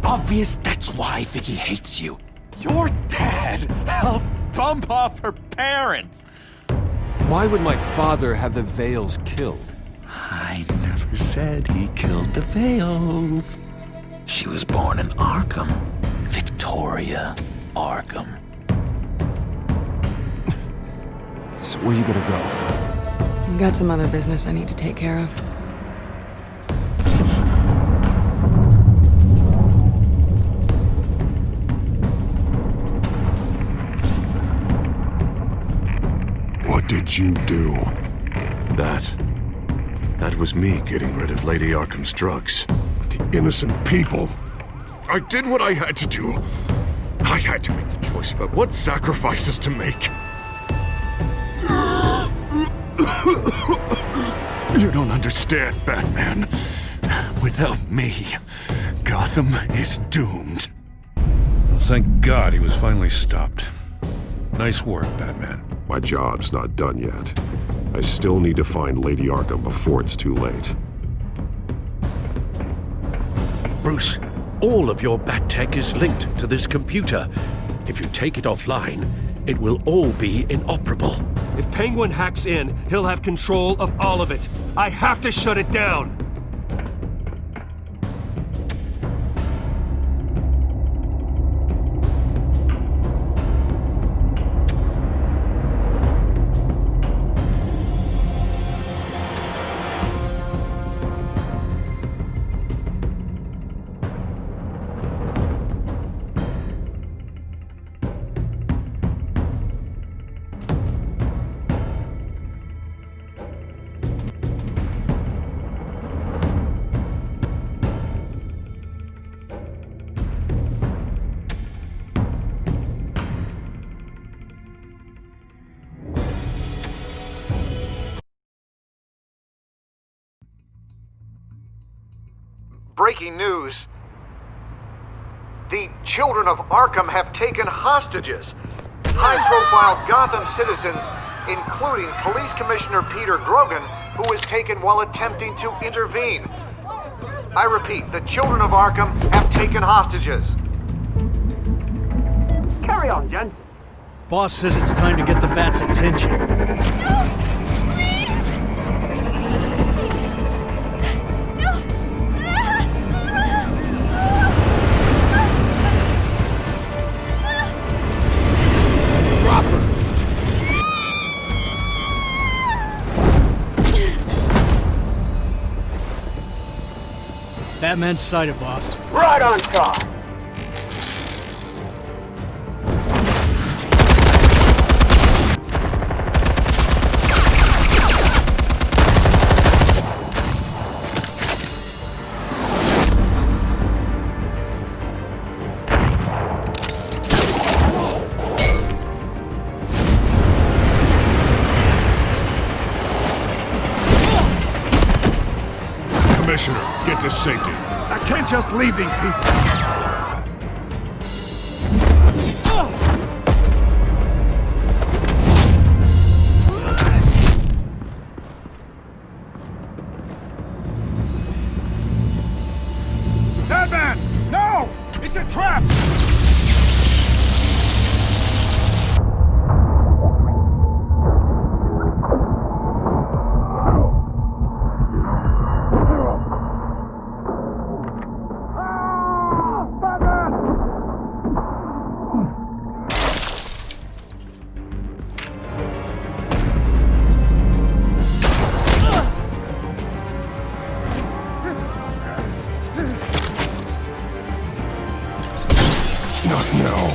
obvious that's why Vicky hates you. Your dad helped bump off her parents. Why would my father have the Vales killed? I never said he killed the Vales. She was born in Arkham. Victoria Arkham. So where you gonna go? I've got some other business I need to take care of. What did you do? That was me getting rid of Lady Arkham's drugs. The innocent people. I did what I had to do. I had to make the choice about what sacrifices to make. You don't understand, Batman. Without me, Gotham is doomed. Well, thank God he was finally stopped. Nice work, Batman. My job's not done yet. I still need to find Lady Arkham before it's too late. Bruce, all of your bat tech is linked to this computer. If you take it offline, it will all be inoperable. If Penguin hacks in, he'll have control of all of it. I have to shut it down. Breaking news. The children of Arkham have taken hostages. High-profile Gotham citizens, including Police Commissioner Peter Grogan, who was taken while attempting to intervene. I repeat, the children of Arkham have taken hostages. Carry on, gents. Boss says it's time to get the Bat's attention. Batman's sighted, boss. Right on top. Commissioner, get to safety. I can't just leave these people. Batman! No! It's a trap! Not now.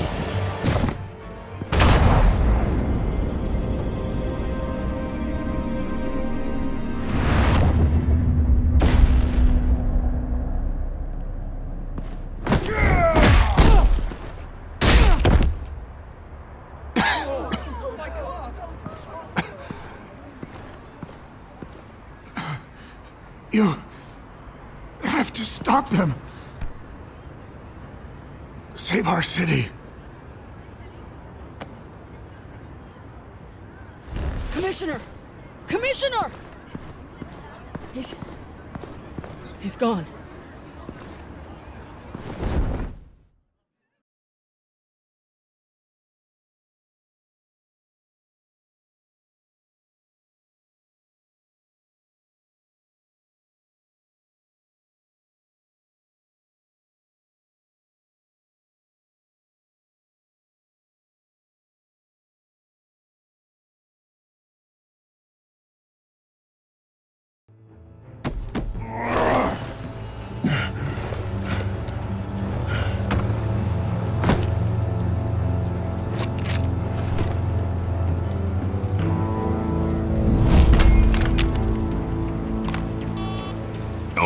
You have to stop them. Save our city. Commissioner! Commissioner! He's gone.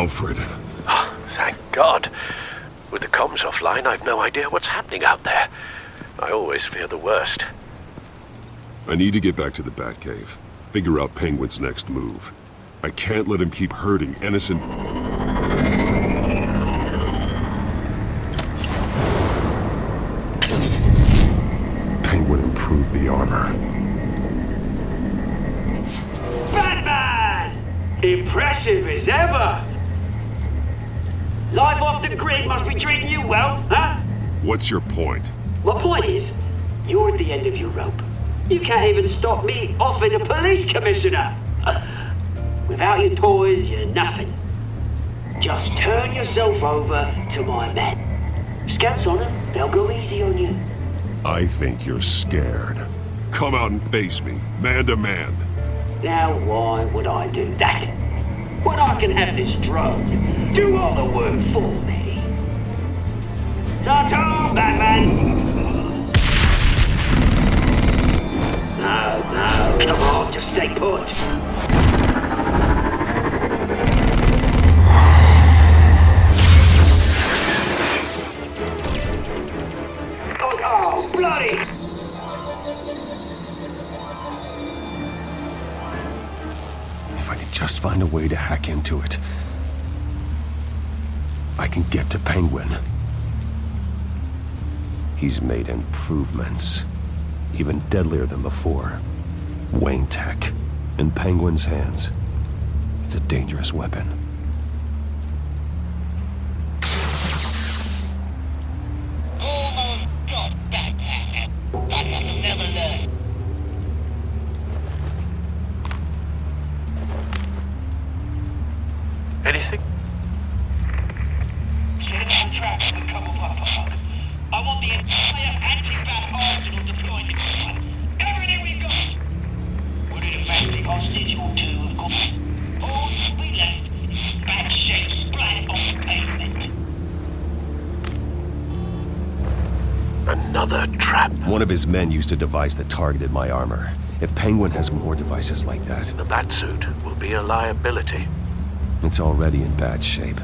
Alfred. Thank God. With the comms offline, I've no idea what's happening out there. I always fear the worst. I need to get back to the Batcave. Figure out Penguin's next move. I can't let him keep hurting innocent... Penguin improved the armor. Batman! Impressive as ever! Life off the grid must be treating you well, huh? What's your point? My point is, you're at the end of your rope. You can't even stop me offing a police commissioner. Without your toys, you're nothing. Just turn yourself over to my men. Scouts on them, they'll go easy on you. I think you're scared. Come out and face me, man to man. Now why would I do that? When I can have this drone do all the work for me. Ta-ta, Batman! No, come on, just stay put. Oh, bloody! If I could just find a way to hack into it, I can get to Penguin. He's made improvements, even deadlier than before. Wayne Tech, in Penguin's hands. It's a dangerous weapon. Almost got that, but I'll never learn. Anything? Set up some traps and come up. I want the entire anti-bat arsenal deployed to combat. Everything we got! We're in a family hostage or two, of course. All we left is bad shape splat on the pavement. Another trap. One of his men used a device that targeted my armor. If Penguin has more devices like that, The Batsuit will be a liability. it's already in bad shape.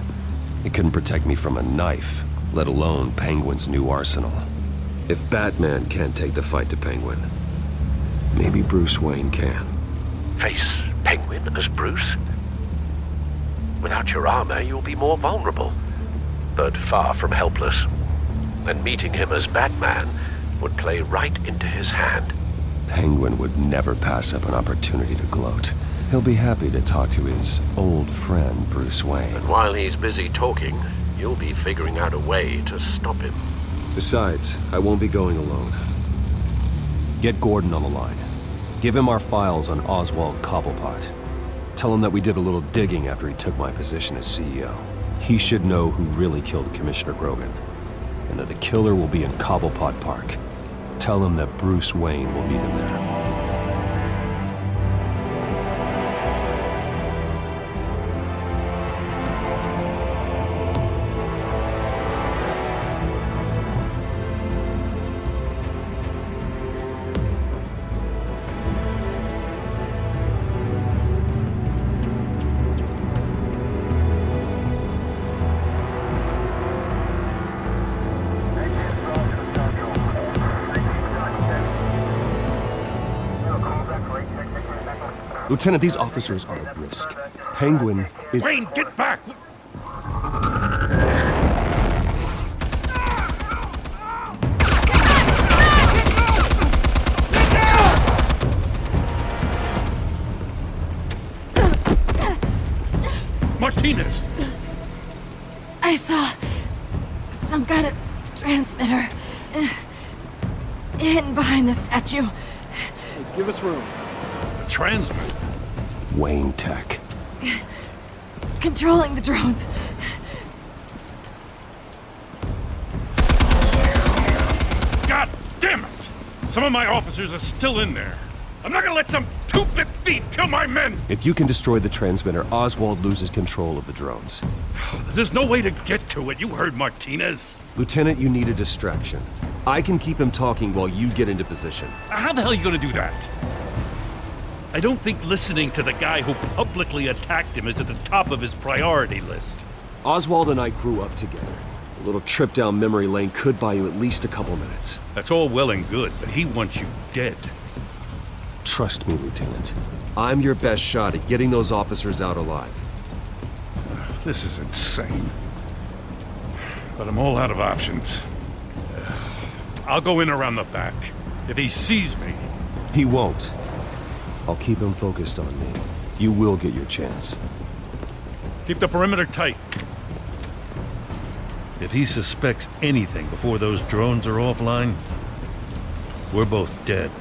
It couldn't protect me from a knife, let alone Penguin's new arsenal. If Batman can't take the fight to Penguin, maybe Bruce Wayne can. Face Penguin as Bruce? Without your armor, you'll be more vulnerable, but far from helpless. And meeting him as Batman would play right into his hand. Penguin would never pass up an opportunity to gloat. He'll be happy to talk to his old friend, Bruce Wayne. And while he's busy talking, you'll be figuring out a way to stop him. Besides, I won't be going alone. Get Gordon on the line. Give him our files on Oswald Cobblepot. Tell him that we did a little digging after he took my position as CEO. He should know who really killed Commissioner Grogan, and that the killer will be in Cobblepot Park. Tell him that Bruce Wayne will meet him there. Lieutenant, these officers are at risk. Penguin is... Wayne, get back! Martinez! I saw some kind of transmitter hidden behind the statue. Hey, give us room. Transmit. Wayne Tech. Controlling the drones. God damn it! Some of my officers are still in there. I'm not gonna let some two-bit thief kill my men! If you can destroy the transmitter, Oswald loses control of the drones. There's no way to get to it. You heard Martinez. Lieutenant, you need a distraction. I can keep him talking while you get into position. How the hell are you gonna do that? I don't think listening to the guy who publicly attacked him is at the top of his priority list. Oswald and I grew up together. A little trip down memory lane could buy you at least a couple minutes. That's all well and good, but he wants you dead. Trust me, Lieutenant. I'm your best shot at getting those officers out alive. This is insane. But I'm all out of options. I'll go in around the back. If he sees me... He won't. I'll keep him focused on me. You will get your chance. Keep the perimeter tight. If he suspects anything before those drones are offline, we're both dead.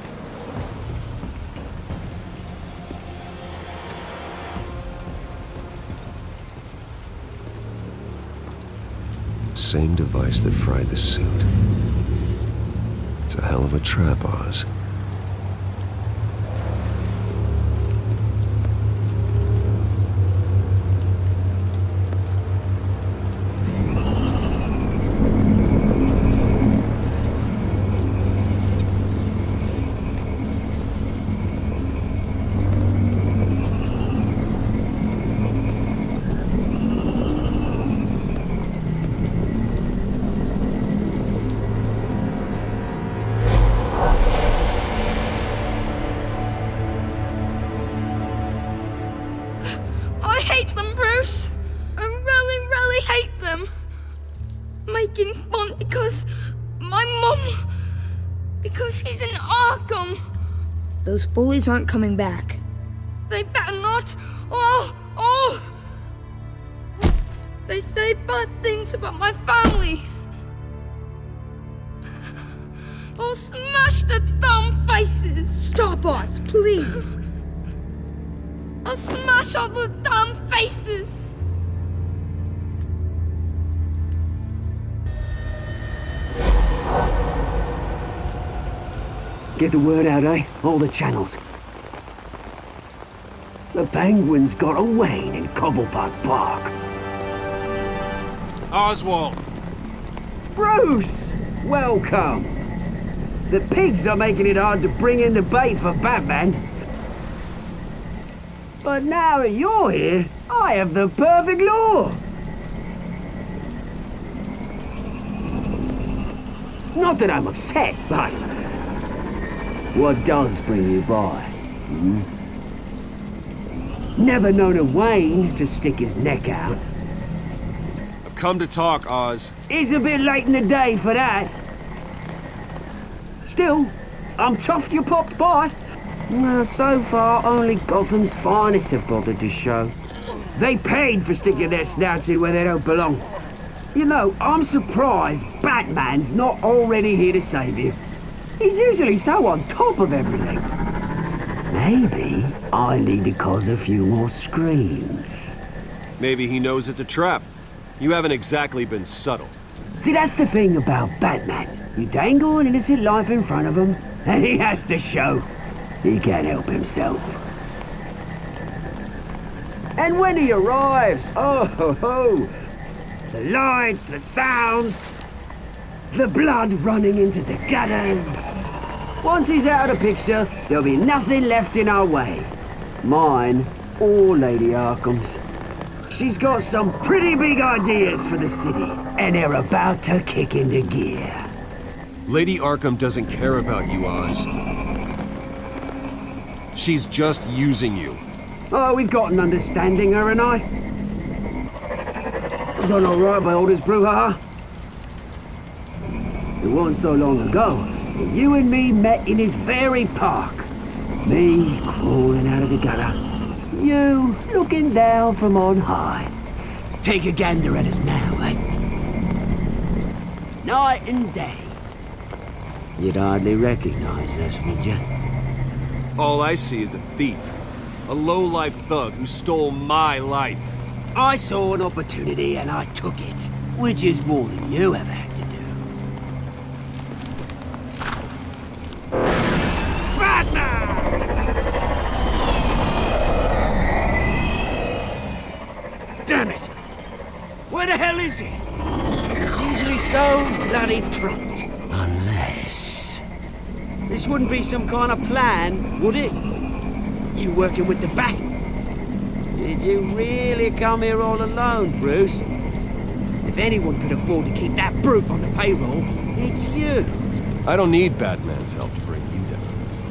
Same device that fried the suit. It's a hell of a trap, Oz. I hate them, Bruce. I really, really hate them. Making fun because my mum... because she's in Arkham. Those bullies aren't coming back. They better not. They say bad things about my family. I'll smash the dumb faces. Stop us, please. I'll smash all the dumb faces. Get the word out, eh? All the channels. The Penguins got away in Cobblepot Park. Oswald! Bruce! Welcome! The pigs are making it hard to bring in the bait for Batman. But now that you're here, I have the perfect lure! Not that I'm upset, but... what does bring you by? Never known a Wayne to stick his neck out. I've come to talk, Oz. It's a bit late in the day for that. Still, I'm chuffed you popped by. Well, so far, only Gotham's finest have bothered to show. They paid for sticking their snouts in where they don't belong. You know, I'm surprised Batman's not already here to save you. He's usually so on top of everything. Maybe I need to cause a few more screams. Maybe he knows it's a trap. You haven't exactly been subtle. See, that's the thing about Batman. You dangle an innocent life in front of him, and he has to show he can't help himself. And when he arrives, oh ho ho! The lights, the sounds, the blood running into the gutters. Once he's out of the picture, there'll be nothing left in our way. Mine or Lady Arkham's. She's got some pretty big ideas for the city, and they're about to kick into gear. Lady Arkham doesn't care about you, Oz. She's just using you. Oh, we've got an understanding, her and I. I've done all right by all this brouhaha. It wasn't so long ago that you and me met in this very park. Me crawling out of the gutter. You looking down from on high. Take a gander at us now, eh? Night and day. You'd hardly recognize us, would you? All I see is a thief. A low-life thug who stole my life. I saw an opportunity and I took it, which is more than you ever had to do. Batman! Damn it! Where the hell is he? He's usually so bloody prompt. Unless... this wouldn't be some kind of plan, would it? You working with the Bat? Did you really come here all alone, Bruce? If anyone could afford to keep that brute on the payroll, it's you. I don't need Batman's help to bring you down.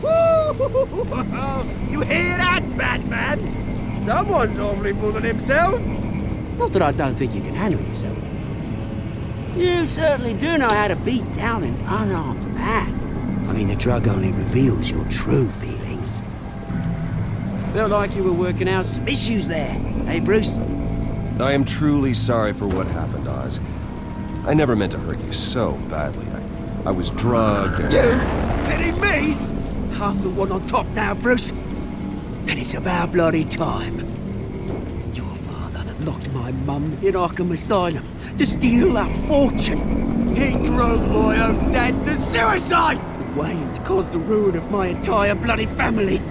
Woo! You hear that, Batman? Someone's awfully full of himself. Not that I don't think you can handle yourself. You certainly do know how to beat down an unarmed man. I mean, the drug only reveals your true feelings. Felt like you were working out some issues there, hey, Bruce? I am truly sorry for what happened, Oz. I never meant to hurt you so badly. I was drugged and... You? Pity me? I'm the one on top now, Bruce. And it's about bloody time. Your father locked my mum in Arkham Asylum to steal a fortune. He drove my own dad to suicide! The Waynes caused the ruin of my entire bloody family.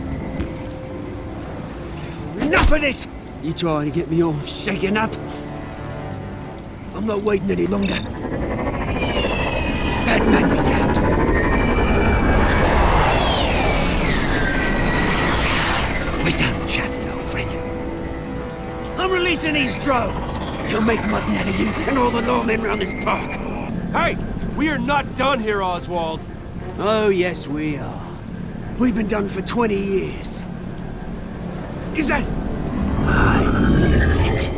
Enough of this! You trying to get me all shaken up? I'm not waiting any longer. Batman be damned. We don't chat, no friend. I'm releasing these drones. They'll make mutton out of you and all the lawmen around this park. Hey! We are not done here, Oswald. Oh, yes, we are. We've been done for 20 years. Is that... I knew it.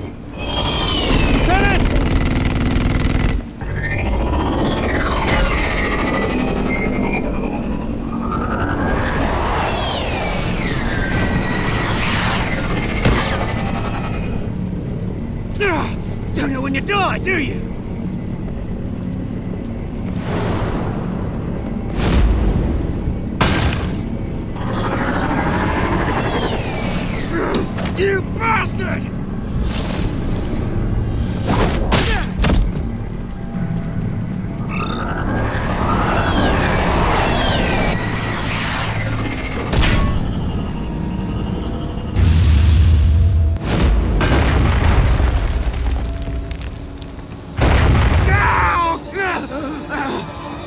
Lieutenant! Don't know when you die, do you? You bastard!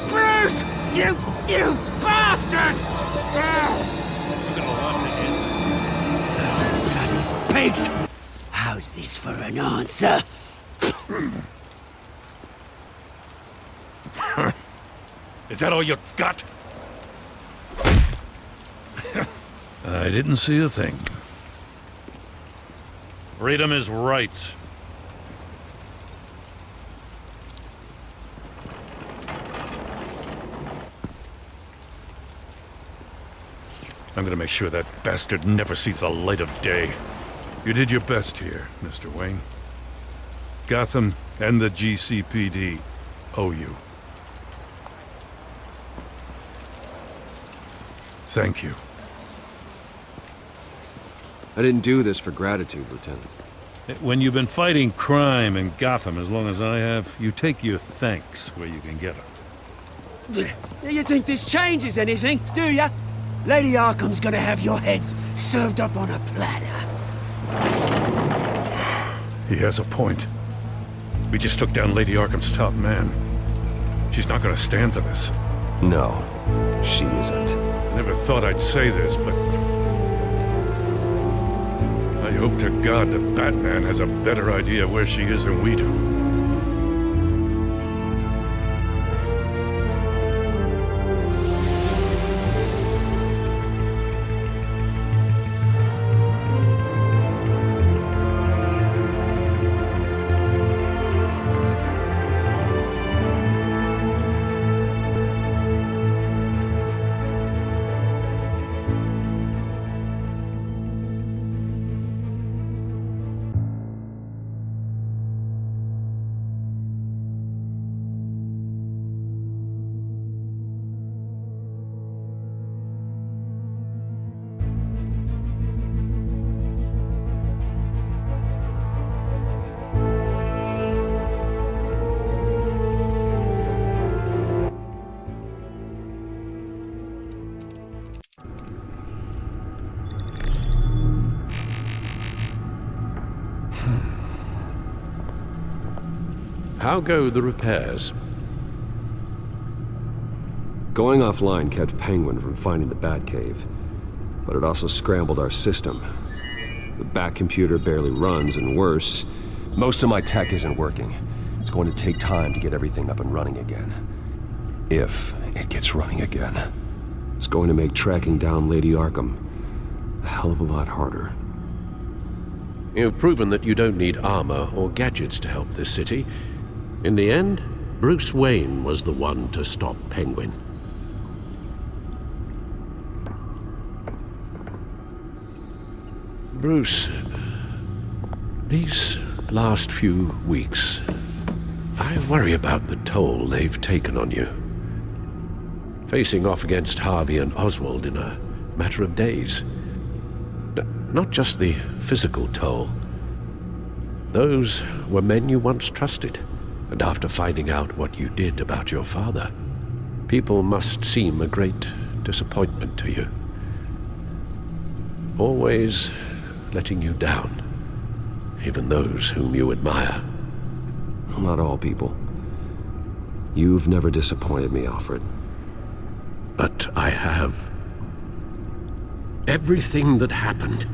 Bruce! You bastard! You've got a lot to answer. Pigs! How's this for an answer? Is that all you got? I didn't see a thing. Freedom is right. I'm gonna make sure that bastard never sees the light of day. You did your best here, Mr. Wayne. Gotham and the GCPD owe you. Thank you. I didn't do this for gratitude, Lieutenant. When you've been fighting crime in Gotham as long as I have, you take your thanks where you can get them. You think this changes anything, do ya? Lady Arkham's gonna have your heads served up on a platter. He has a point. We just took down Lady Arkham's top man. She's not gonna stand for this. No, she isn't. I never thought I'd say this, but... I hope to God that Batman has a better idea where she is than we do. How go the repairs? Going offline kept Penguin from finding the Batcave. but it also scrambled our system. The back computer barely runs, and worse, most of my tech isn't working. It's going to take time to get everything up and running again. If it gets running again. It's going to make tracking down Lady Arkham a hell of a lot harder. You've proven that you don't need armor or gadgets to help this city. In the end, Bruce Wayne was the one to stop Penguin. Bruce, these last few weeks, I worry about the toll they've taken on you. Facing off against Harvey and Oswald in a matter of days. Not just the physical toll. Those were men you once trusted, and after finding out what you did about your father, people must seem a great disappointment to you. Always letting you down, even those whom you admire. Well, not all people. You've never disappointed me, Alfred. But I have. Everything that happened,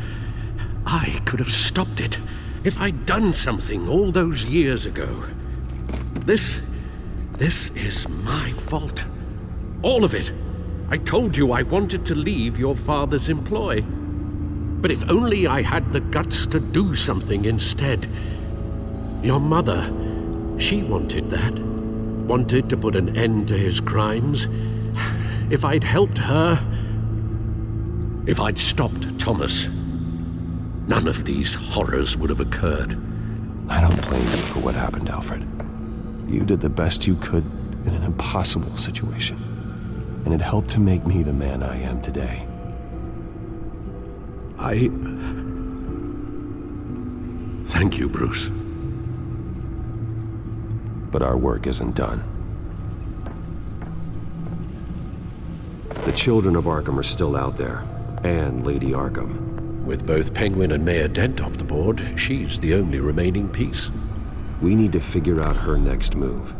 I could have stopped it if I'd done something all those years ago. This is my fault. All of it. I told you I wanted to leave your father's employ. But if only I had the guts to do something instead. Your mother, she wanted that. Wanted to put an end to his crimes. If I'd helped her, if I'd stopped Thomas, none of these horrors would have occurred. I don't blame you for what happened, Alfred. You did the best you could in an impossible situation, and it helped to make me the man I am today. Thank you, Bruce. But our work isn't done. The children of Arkham are still out there, and Lady Arkham. With both Penguin and Mayor Dent off the board, she's the only remaining piece. We need to figure out her next move.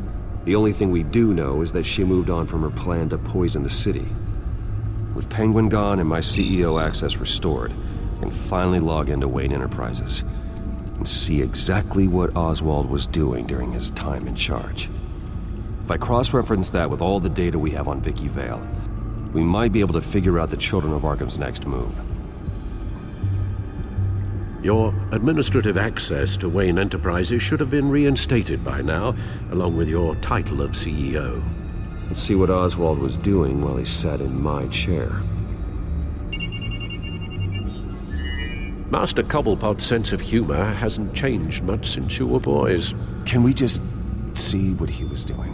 The only thing we do know is that she moved on from her plan to poison the city. With Penguin gone and my CEO access restored, I can finally log into Wayne Enterprises and see exactly what Oswald was doing during his time in charge. If I cross-reference that with all the data we have on Vicky Vale, we might be able to figure out the Children of Arkham's next move. Your administrative access to Wayne Enterprises should have been reinstated by now, along with your title of CEO. Let's see what Oswald was doing while he sat in my chair. Master Cobblepot's sense of humor hasn't changed much since you were boys. Can we just see what he was doing?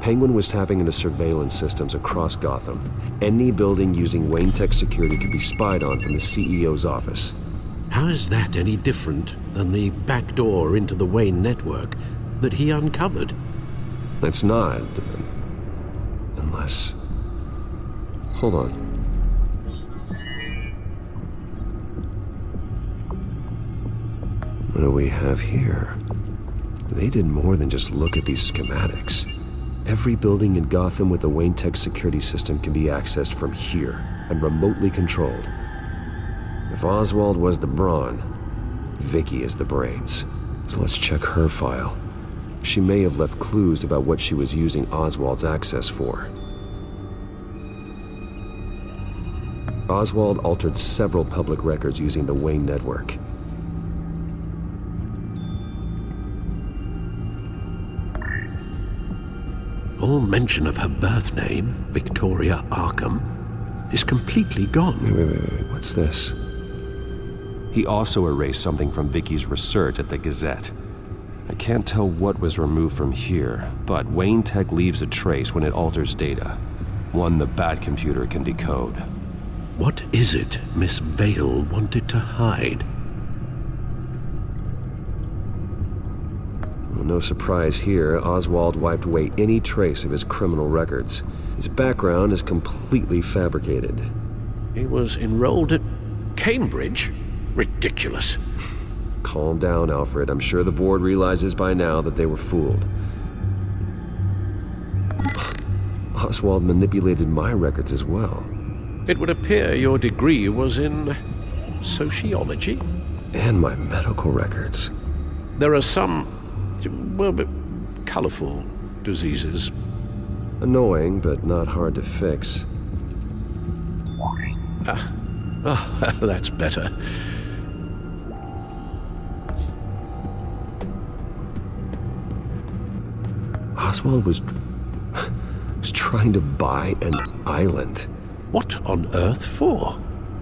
Penguin was tapping into surveillance systems across Gotham. Any building using Wayne Tech security could be spied on from the CEO's office. How is that any different than the back door into the Wayne network that he uncovered? It's not. Unless... Hold on. What do we have here? They did more than just look at these schematics. Every building in Gotham with the Wayne Tech security system can be accessed from here and remotely controlled. If Oswald was the brawn, Vicky is the brains. So let's check her file. She may have left clues about what she was using Oswald's access for. Oswald altered several public records using the Wayne network. All mention of her birth name, Victoria Arkham, is completely gone. Wait, what's this? He also erased something from Vicky's research at the Gazette. I can't tell what was removed from here, but Wayne Tech leaves a trace when it alters data. One the Batcomputer can decode. What is it Miss Vale wanted to hide? Well, no surprise here, Oswald wiped away any trace of his criminal records. His background is completely fabricated. He was enrolled at Cambridge? Ridiculous. Calm down, Alfred. I'm sure the board realizes by now that they were fooled. Oswald manipulated my records as well. It would appear your degree was in sociology? And my medical records. There are some, well, colorful diseases. Annoying, but not hard to fix. That's better. Oswald was trying to buy an island. What on earth for?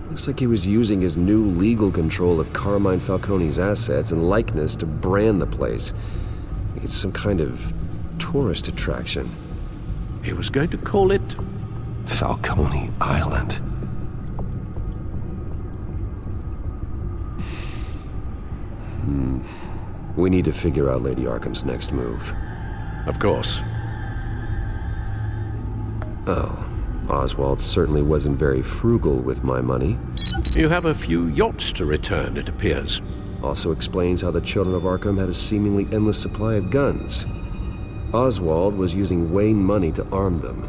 Looks like he was using his new legal control of Carmine Falcone's assets and likeness to brand the place. It's some kind of tourist attraction. He was going to call it Falcone Island. We need to figure out Lady Arkham's next move. Of course. Oh, Oswald certainly wasn't very frugal with my money. You have a few yachts to return, it appears. Also explains how the children of Arkham had a seemingly endless supply of guns. Oswald was using Wayne money to arm them.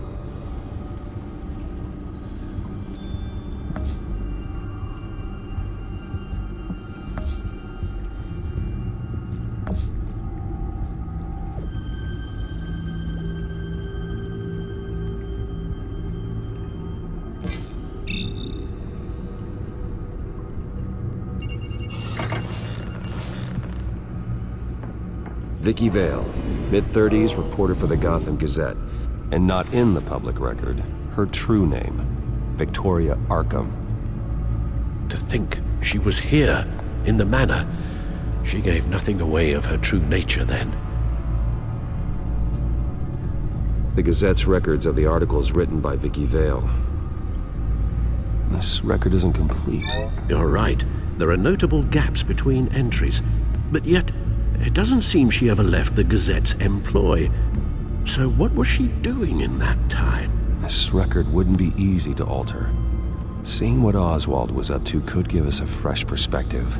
Vicky Vale, mid-30s, reporter for the Gotham Gazette. And not in the public record, her true name, Victoria Arkham. To think she was here, in the manor. She gave nothing away of her true nature then. The Gazette's records of the articles written by Vicky Vale. This record isn't complete. You're right. There are notable gaps between entries. But yet, it doesn't seem she ever left the Gazette's employ. So what was she doing in that time? This record wouldn't be easy to alter. Seeing what Oswald was up to could give us a fresh perspective.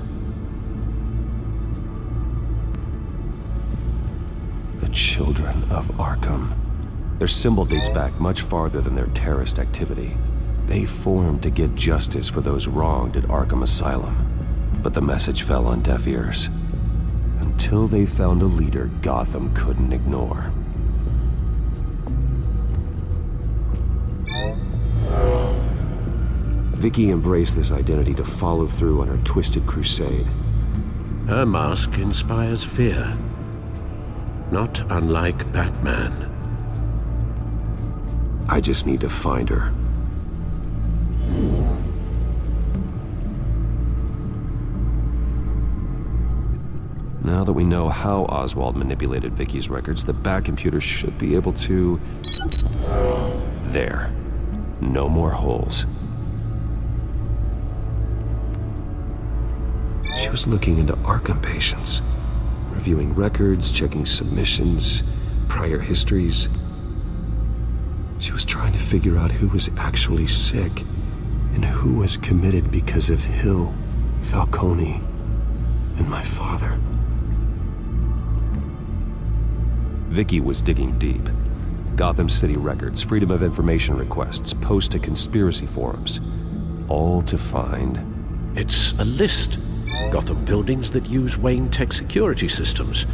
The Children of Arkham. Their symbol dates back much farther than their terrorist activity. They formed to get justice for those wronged at Arkham Asylum. But the message fell on deaf ears. Until they found a leader Gotham couldn't ignore. Vicky embraced this identity to follow through on her twisted crusade. Her mask inspires fear. Not unlike Batman. I just need to find her. Now that we know how Oswald manipulated Vicky's records, the Bat computer should be able to... There. No more holes. She was looking into Arkham patients, reviewing records, checking submissions, prior histories. She was trying to figure out who was actually sick and who was committed because of Hill, Falcone, and my father. Vicky was digging deep. Gotham City records, Freedom of Information requests, posts to conspiracy forums. All to find... It's a list. Gotham buildings that use Wayne Tech security systems.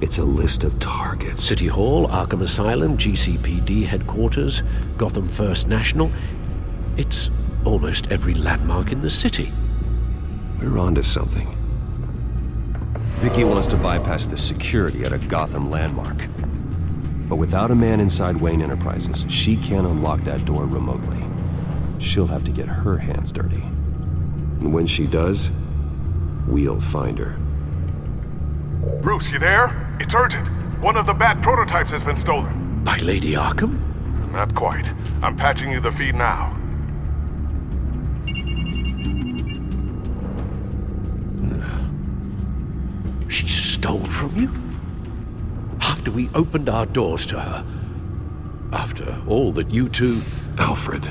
It's a list of targets. City Hall, Arkham Asylum, GCPD headquarters, Gotham First National. It's almost every landmark in the city. We're onto something. Vicky wants to bypass the security at a Gotham landmark. But without a man inside Wayne Enterprises, she can't unlock that door remotely. She'll have to get her hands dirty. And when she does, we'll find her. Bruce, you there? It's urgent. One of the Bat prototypes has been stolen. By Lady Arkham? Not quite. I'm patching you the feed now. She stole from you? After we opened our doors to her? After all that you two... Alfred.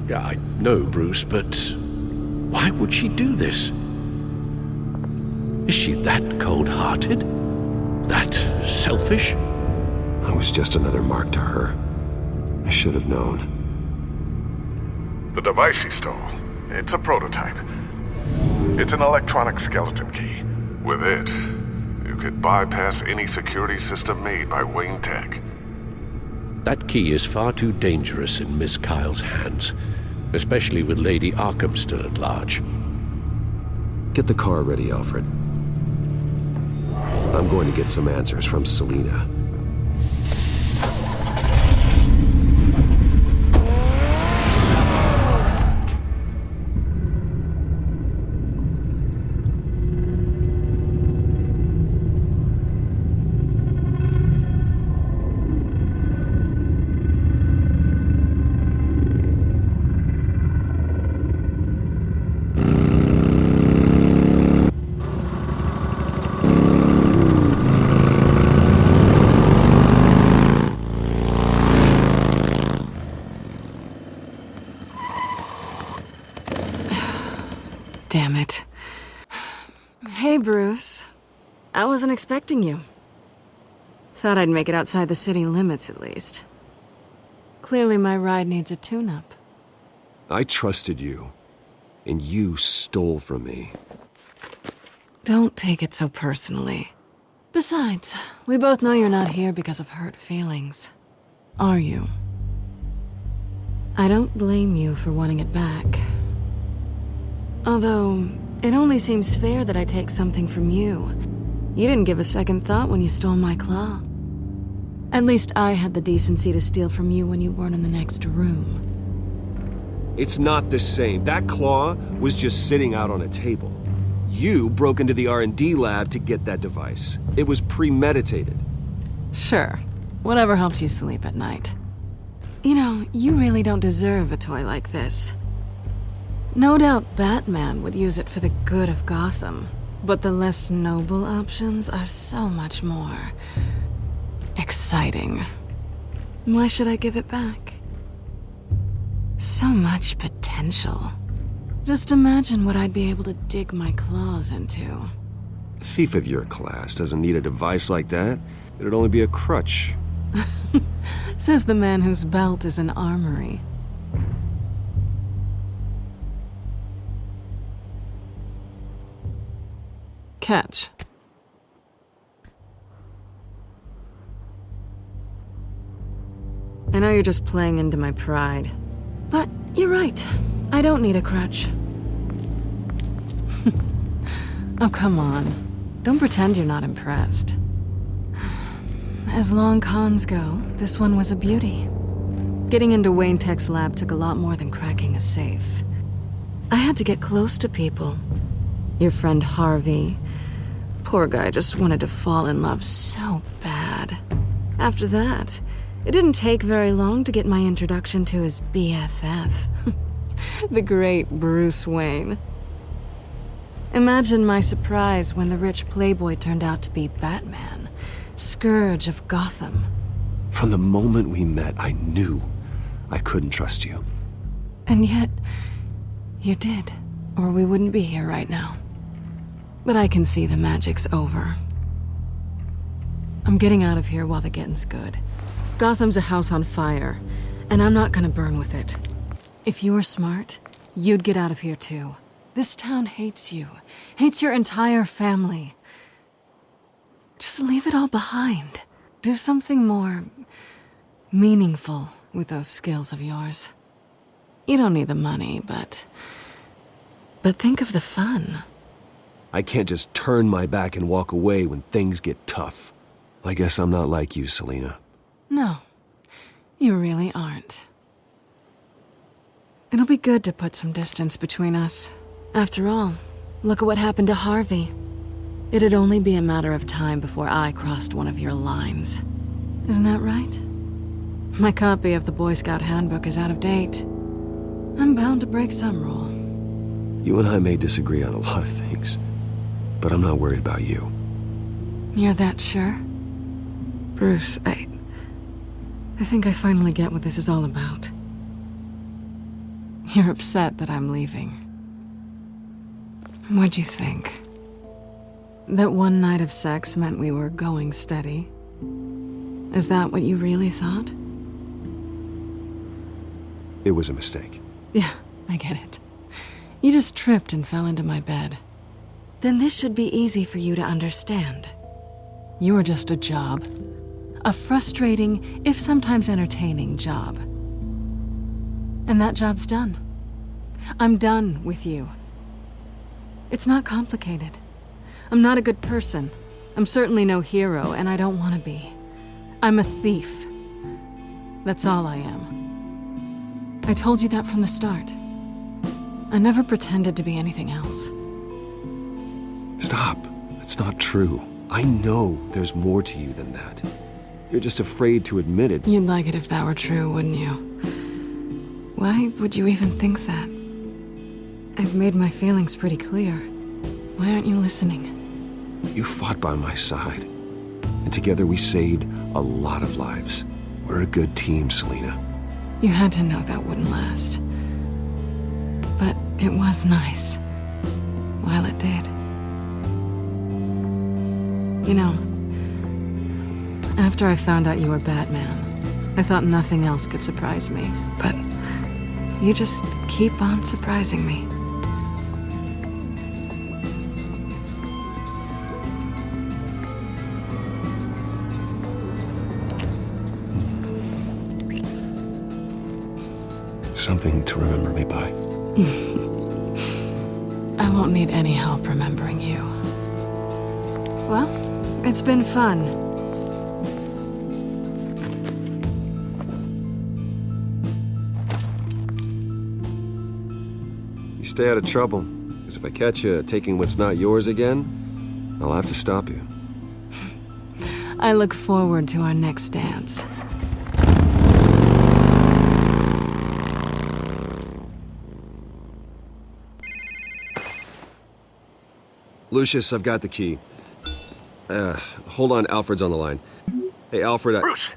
Yeah, I know, Bruce, but why would she do this? Is she that cold-hearted? That selfish? I was just another mark to her. should have known. The device you stole, it's a prototype. It's an electronic skeleton key. With it, you could bypass any security system made by Wayne Tech. That key is far too dangerous in Miss Kyle's hands, especially with Lady Arkham still at large. Get the car ready, Alfred. I'm going to get some answers from Selina. Damn it. Hey, Bruce. I wasn't expecting you. Thought I'd make it outside the city limits, at least. Clearly my ride needs a tune-up. I trusted you, and you stole from me. Don't take it so personally. Besides, we both know you're not here because of hurt feelings. Are you? I don't blame you for wanting it back. Although, it only seems fair that I take something from you. You didn't give a second thought when you stole my claw. At least I had the decency to steal from you when you weren't in the next room. It's not the same. That claw was just sitting out on a table. You broke into the R&D lab to get that device. It was premeditated. Sure. Whatever helps you sleep at night. You know, you really don't deserve a toy like this. No doubt Batman would use it for the good of Gotham, but the less noble options are so much more exciting. Why should I give it back? So much potential. Just imagine what I'd be able to dig my claws into. A thief of your class doesn't need a device like that. It'd only be a crutch. Says the man whose belt is an armory. Catch. I know you're just playing into my pride, but you're right. I don't need a crutch. Oh, come on. Don't pretend you're not impressed. As long cons go, this one was a beauty. Getting into Wayne Tech's lab took a lot more than cracking a safe. I had to get close to people. Your friend Harvey. Poor guy just wanted to fall in love so bad. After that, it didn't take very long to get my introduction to his BFF. The great Bruce Wayne. Imagine my surprise when the rich playboy turned out to be Batman, scourge of Gotham. From the moment we met, I knew I couldn't trust you. And yet, you did, or we wouldn't be here right now. But I can see the magic's over. I'm getting out of here while the getting's good. Gotham's a house on fire, and I'm not gonna burn with it. If you were smart, you'd get out of here too. This town hates you, hates your entire family. Just leave it all behind. Do something more meaningful with those skills of yours. You don't need the money, but think of the fun. I can't just turn my back and walk away when things get tough. I guess I'm not like you, Selina. No, you really aren't. It'll be good to put some distance between us. After all, look at what happened to Harvey. It'd only be a matter of time before I crossed one of your lines. Isn't that right? My copy of the Boy Scout Handbook is out of date. I'm bound to break some rule. You and I may disagree on a lot of things, but I'm not worried about you. You're that sure? Bruce, I think I finally get what this is all about. You're upset that I'm leaving. What'd you think? That one night of sex meant we were going steady? Is that what you really thought? It was a mistake. Yeah, I get it. You just tripped and fell into my bed. Then this should be easy for you to understand. You are just a job. A frustrating, if sometimes entertaining, job. And that job's done. I'm done with you. It's not complicated. I'm not a good person. I'm certainly no hero, and I don't want to be. I'm a thief. That's all I am. I told you that from the start. I never pretended to be anything else. Stop. That's not true. I know there's more to you than that. You're just afraid to admit it. You'd like it if that were true, wouldn't you? Why would you even think that? I've made my feelings pretty clear. Why aren't you listening? You fought by my side. And together we saved a lot of lives. We're a good team, Selina. You had to know that wouldn't last. But it was nice. While it did. You know, after I found out you were Batman, I thought nothing else could surprise me. But you just keep on surprising me. Something to remember me by. I won't need any help remembering you. Well, it's been fun. You stay out of trouble, because if I catch you taking what's not yours again, I'll have to stop you. I look forward to our next dance. Lucius, I've got the key. Hold on, Alfred's on the line. Hey, Alfred, Bruce!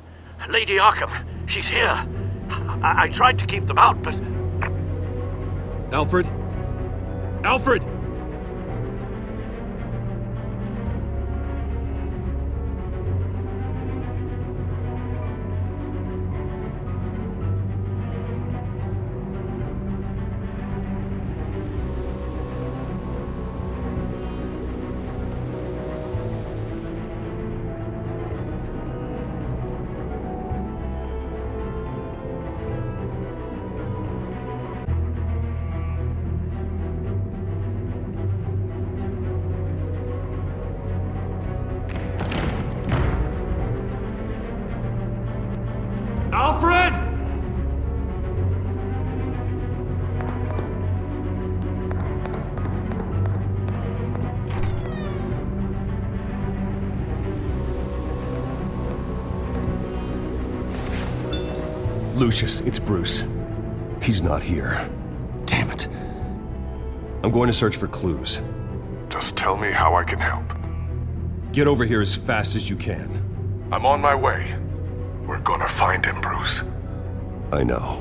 Lady Arkham, she's here. I tried to keep them out, but... Alfred? Alfred! Alfred! Lucius, it's Bruce. He's not here. Damn it. I'm going to search for clues. Just tell me how I can help. Get over here as fast as you can. I'm on my way. We're gonna find him, Bruce. I know.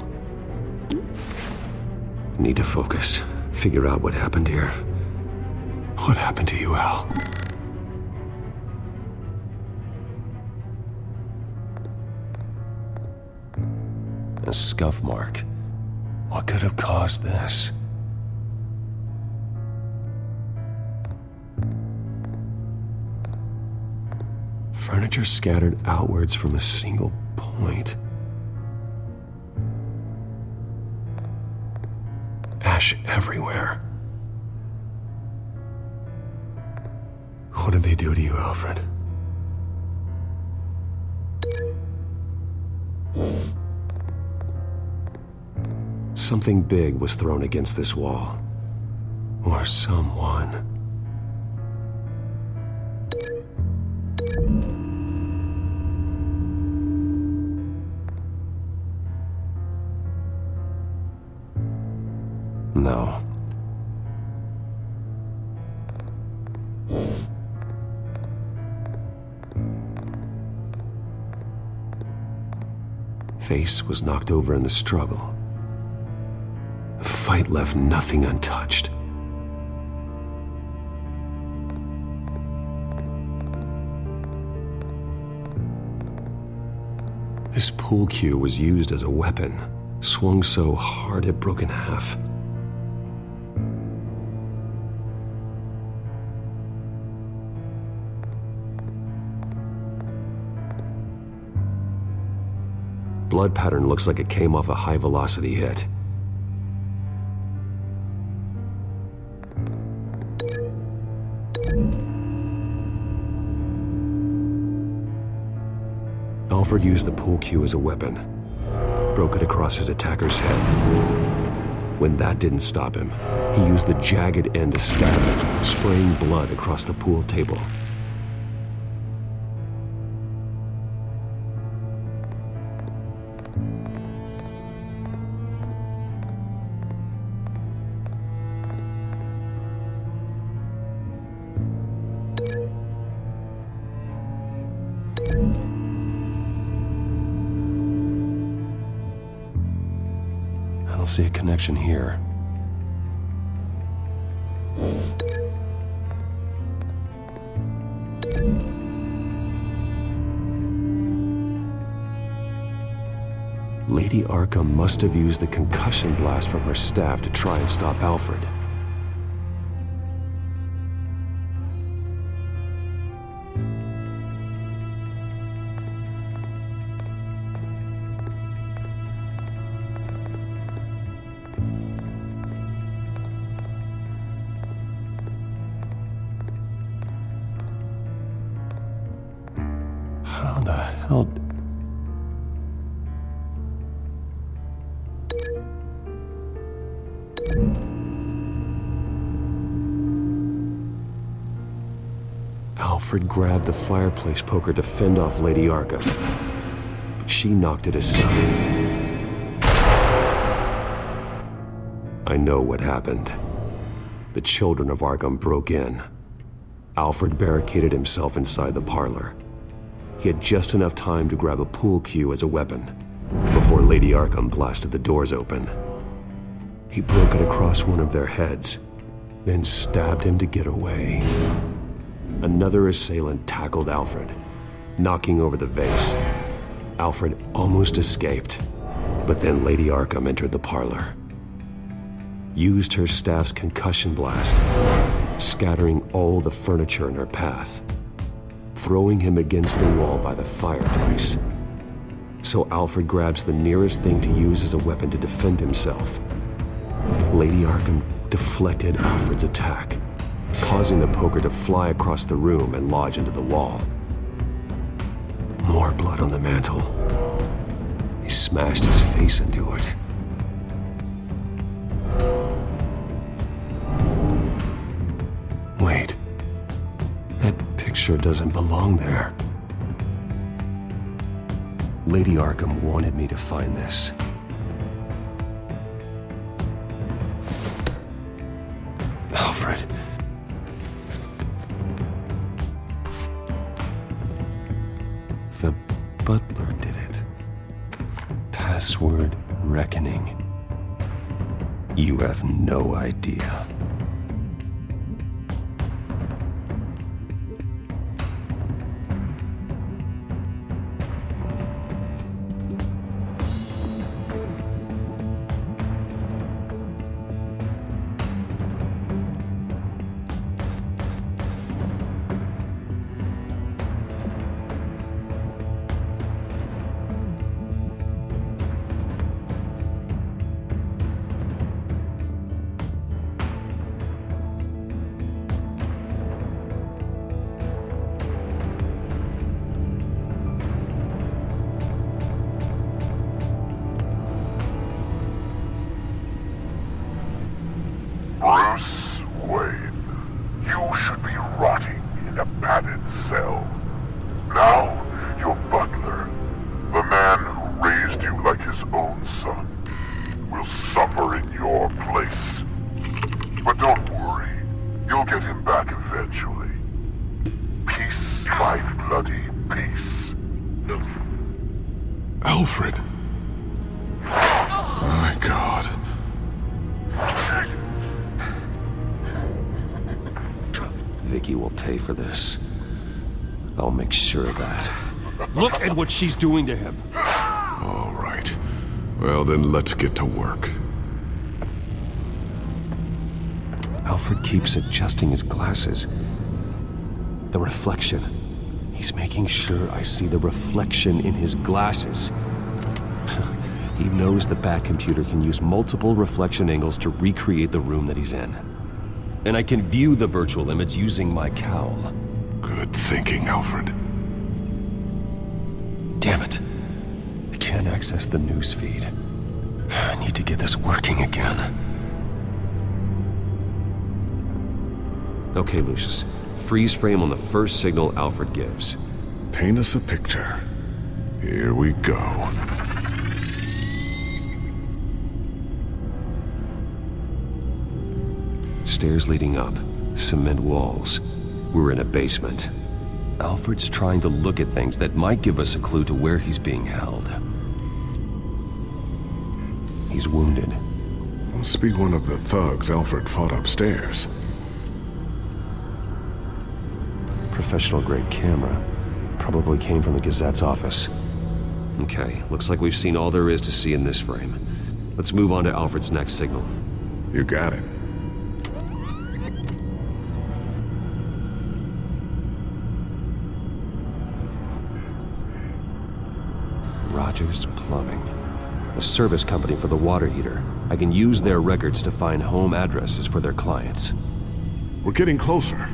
Need to focus. Figure out what happened here. What happened to you, Al? A scuff mark. What could have caused this? Furniture scattered outwards from a single point. Ash everywhere. What did they do to you, Alfred? Something big was thrown against this wall. Or someone. No. Face was knocked over in the struggle. The fight left nothing untouched. This pool cue was used as a weapon. swung so hard it broke in half. Blood pattern looks like it came off a high-velocity hit. Alfred used the pool cue as a weapon, broke it across his attacker's head. When that didn't stop him, he used the jagged end to stab him, spraying blood across the pool table. I don't see a connection here. Lady Arkham must have used the concussion blast from her staff to try and stop Alfred. How the hell... Alfred grabbed the fireplace poker to fend off Lady Arkham, but she knocked it aside. I know what happened. The children of Arkham broke in. Alfred barricaded himself inside the parlor. He had just enough time to grab a pool cue as a weapon before Lady Arkham blasted the doors open. He broke it across one of their heads, then stabbed him to get away. Another assailant tackled Alfred, knocking over the vase. Alfred almost escaped, but then Lady Arkham entered the parlor, used her staff's concussion blast, scattering all the furniture in her path, throwing him against the wall by the fireplace. So Alfred grabs the nearest thing to use as a weapon to defend himself. Lady Arkham deflected Alfred's attack, causing the poker to fly across the room and lodge into the wall. More blood on the mantel. He smashed his face into it. Wait. That picture doesn't belong there. Lady Arkham wanted me to find this. Alfred. The butler did it. Password reckoning. You have no idea. Bruce Wayne, you should be rotting in a padded cell. Now, your butler, the man who raised you like his own son, will suffer in your place. But don't worry, you'll get him back eventually. Peace, my bloody peace. Alfred. Oh my God. Vicky will pay for this. I'll make sure of that. Look at what she's doing to him. All right. Well, then let's get to work. Alfred keeps adjusting his glasses. The reflection. He's making sure I see the reflection in his glasses. He knows the Bat computer can use multiple reflection angles to recreate the room that he's in. And I can view the virtual image using my cowl. Good thinking, Alfred. Damn it. I can't access the news feed. I need to get this working again. Okay, Lucius. Freeze frame on the first signal Alfred gives. Paint us a picture. Here we go. Stairs leading up. Cement walls. We're in a basement. Alfred's trying to look at things that might give us a clue to where he's being held. He's wounded. Must be one of the thugs Alfred fought upstairs. Professional-grade camera. Probably came from the Gazette's office. Okay, looks like we've seen all there is to see in this frame. Let's move on to Alfred's next signal. You got it. Rogers Plumbing. A service company for the water heater. I can use their records to find home addresses for their clients. We're getting closer.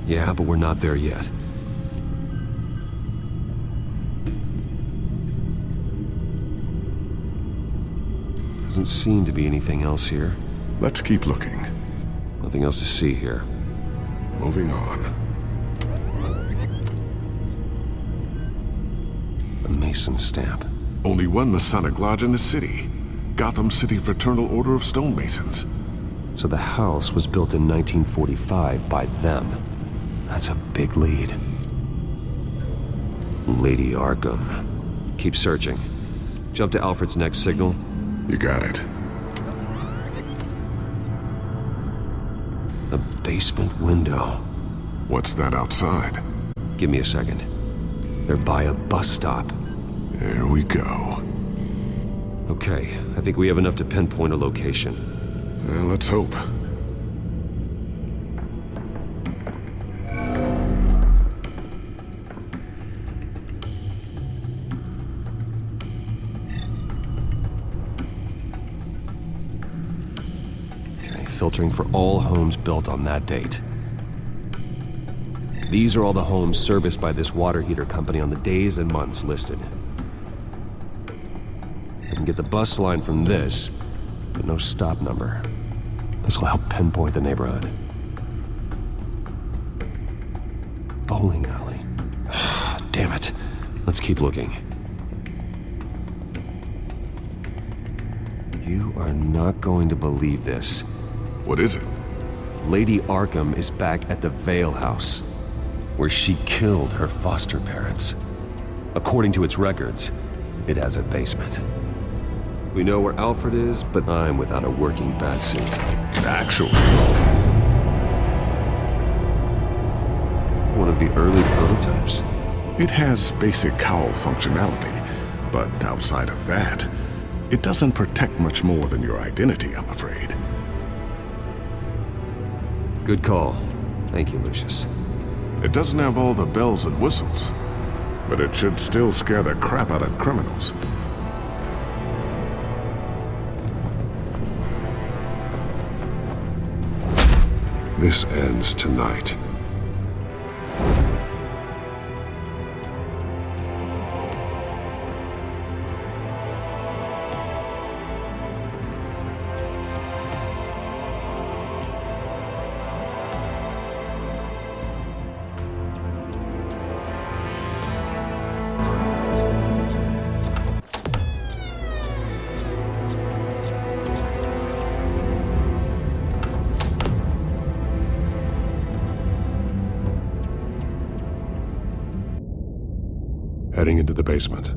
Yeah, but we're not there yet. Doesn't seem to be anything else here. Let's keep looking. Nothing else to see here. Moving on. A Mason stamp. Only one Masonic lodge in the city. Gotham City Fraternal Order of Stonemasons. So the house was built in 1945 by them. That's a big lead. Lady Arkham. Keep searching. Jump to Alfred's next signal. You got it. A basement window. What's that outside? Give me a second. They're by a bus stop. There we go. Okay, I think we have enough to pinpoint a location. Well, let's hope. Okay, filtering for all homes built on that date. These are all the homes serviced by this water heater company on the days and months listed. I can get the bus line from this, but no stop number. This will help pinpoint the neighborhood. Bowling alley. Damn it. Let's keep looking. You are not going to believe this. What is it? Lady Arkham is back at the Vale House, where she killed her foster parents. According to its records, it has a basement. We know where Alfred is, but I'm without a working batsuit. Actually. One of the early prototypes. It has basic cowl functionality, but outside of that, it doesn't protect much more than your identity, I'm afraid. Good call. Thank you, Lucius. It doesn't have all the bells and whistles, but it should still scare the crap out of criminals. This ends tonight. Heading into the basement.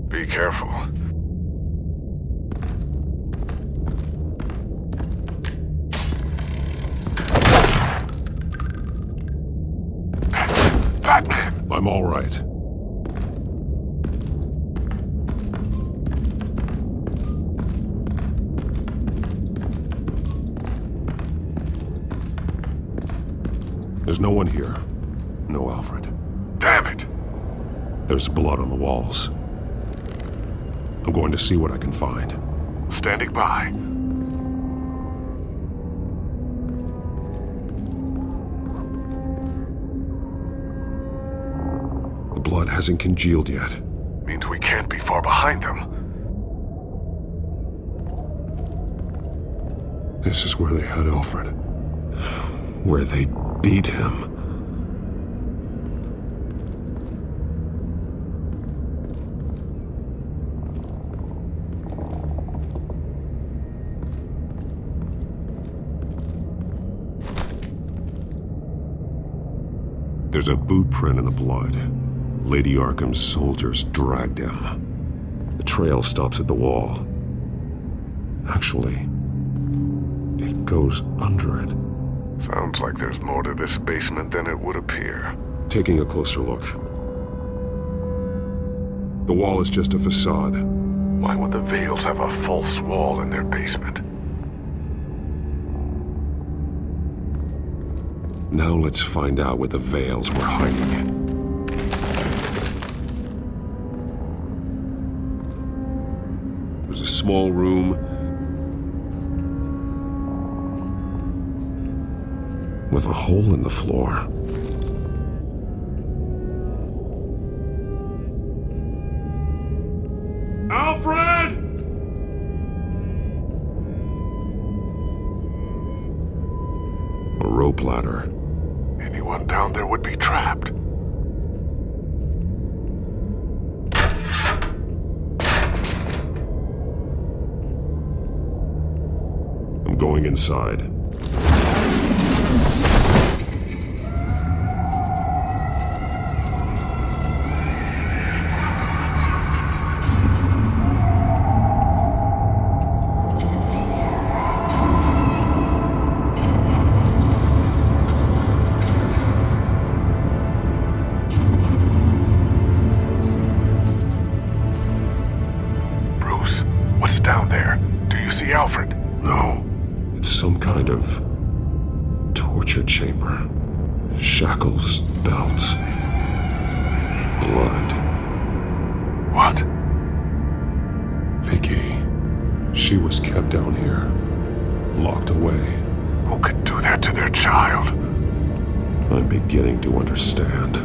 Be careful. Batman! I'm all right. There's no one here. No Alfred. Damn it! There's blood on the walls. I'm going to see what I can find. Standing by. The blood hasn't congealed yet. Means we can't be far behind them. This is where they had Alfred. Where they beat him. There's a boot print in the blood. Lady Arkham's soldiers dragged him. The trail stops at the wall. Actually, it goes under it. Sounds like there's more to this basement than it would appear. Taking a closer look. The wall is just a facade. Why would the Vales have a false wall in their basement? Now let's find out what the Vales were hiding. There's a small room with a hole in the floor. Alfred! A rope ladder. Anyone down there would be trapped. I'm going inside. Alfred? No. It's some kind of torture chamber. Shackles, belts, blood. What? Vicky. She was kept down here, locked away. Who could do that to their child? I'm beginning to understand.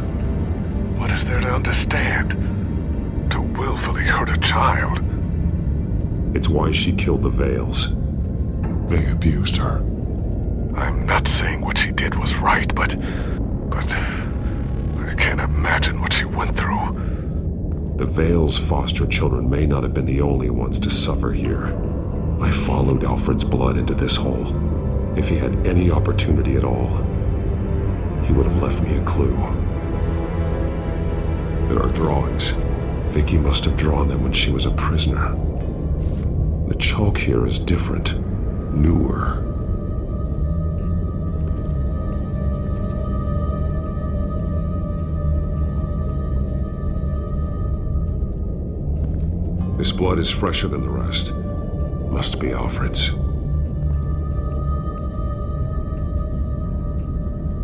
What is there to understand? To willfully hurt a child? It's why she killed the Vales. They abused her. I'm not saying what she did was right, but I can't imagine what she went through. The Vales' foster children may not have been the only ones to suffer here. I followed Alfred's blood into this hole. If he had any opportunity at all, he would have left me a clue. There are drawings. Vicky must have drawn them when she was a prisoner. The chalk here is different, newer. This blood is fresher than the rest. Must be Alfred's.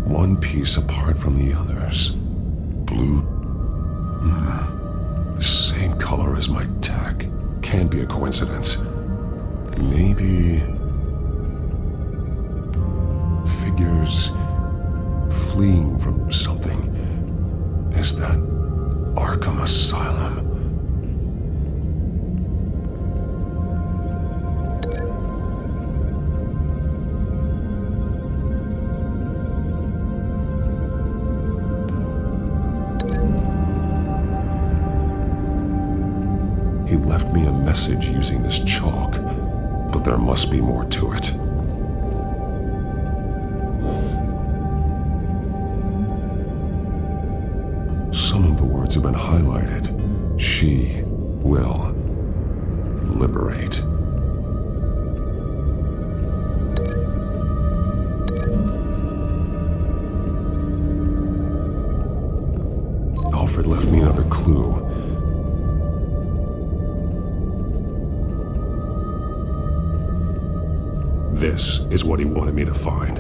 One piece apart from the others. Blue. The same color as my tack. Can't be a coincidence. Maybe figures fleeing from something. Is that Arkham Asylum? He left me a message using this chalk, but there must be more to it. Some of the words have been highlighted. She will liberate. Alfred left me another clue. This is what he wanted me to find.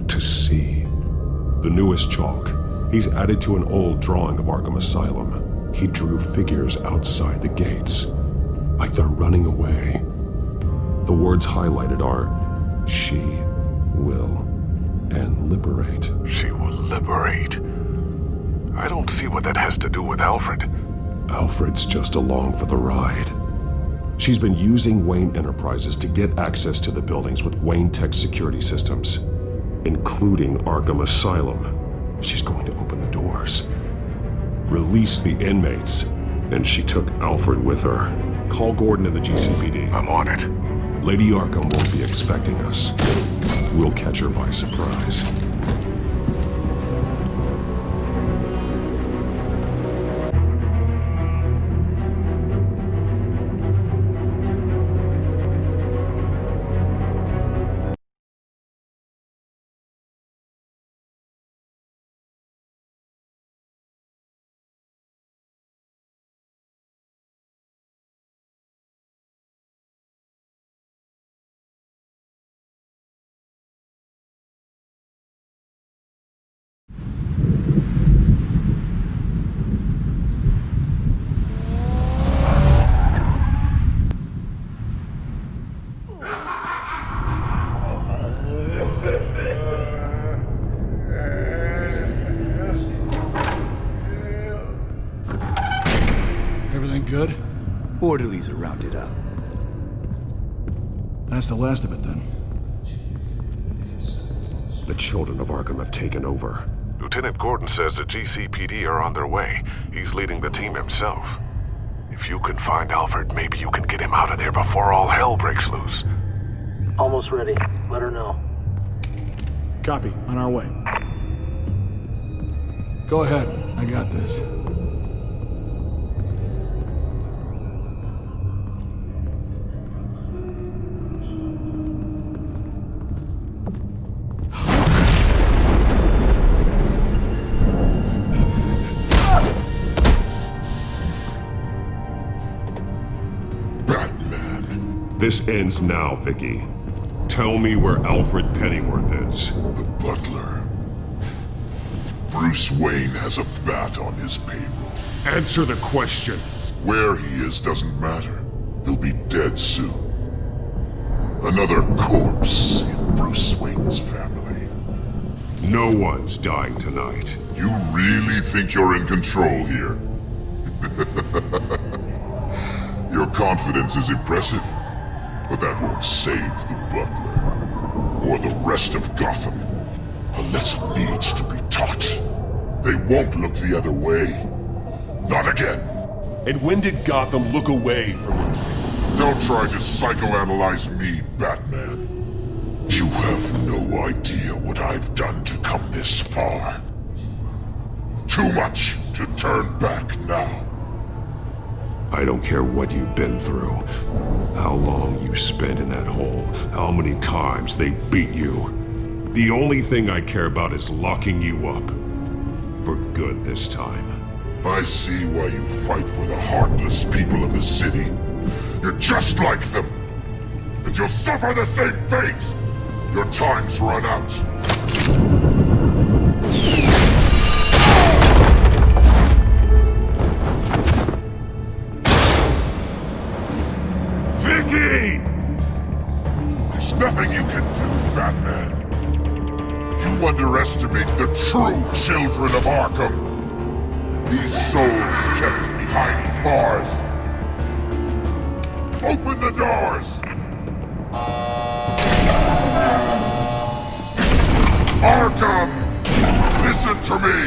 To see. The newest chalk. He's added to an old drawing of Arkham Asylum. He drew figures outside the gates, like they're running away. The words highlighted are, "She will," and "liberate." She will liberate. I don't see what that has to do with Alfred. Alfred's just along for the ride. She's been using Wayne Enterprises to get access to the buildings with Wayne Tech security systems, including Arkham Asylum. She's going to open the doors, release the inmates, and she took Alfred with her. Call Gordon and the GCPD. I'm on it. Lady Arkham won't be expecting us. We'll catch her by surprise. Everything good? Orderlies are rounded up. That's the last of it, then. The children of Arkham have taken over. Lieutenant Gordon says the GCPD are on their way. He's leading the team himself. If you can find Alfred, maybe you can get him out of there before all hell breaks loose. Almost ready. Let her know. Copy. On our way. Go ahead. I got this. This ends now, Vicky. Tell me where Alfred Pennyworth is. The butler. Bruce Wayne has a bat on his payroll. Answer the question. Where he is doesn't matter. He'll be dead soon. Another corpse in Bruce Wayne's family. No one's dying tonight. You really think you're in control here? Your confidence is impressive. But that won't save the butler, or the rest of Gotham. A lesson needs to be taught. They won't look the other way. Not again. And when did Gotham look away from you? Don't try to psychoanalyze me, Batman. You have no idea what I've done to come this far. Too much to turn back now. I don't care what you've been through, how long you spent in that hole, how many times they beat you. The only thing I care about is locking you up. For good this time. I see why you fight for the heartless people of the city. You're just like them. And you'll suffer the same fate. Your time's run out. Vicky! There's nothing you can do, Batman. You underestimate the true children of Arkham. These souls kept behind bars. Open the doors! Arkham! Listen to me!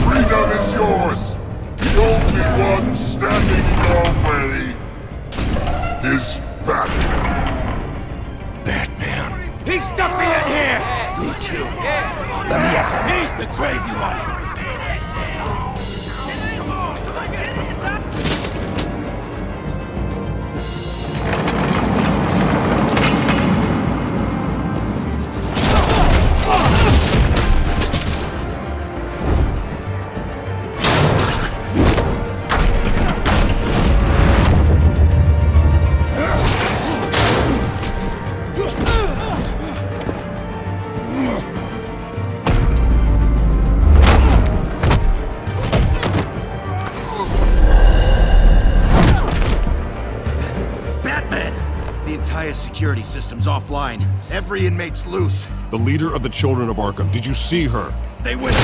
Freedom is yours! The only one standing in your way is Batman. Batman. He stuck me in here! Me too. Let me at him. He's the crazy one! highest security system's offline. Every inmate's loose. The leader of the Children of Arkham, did you see her? They went...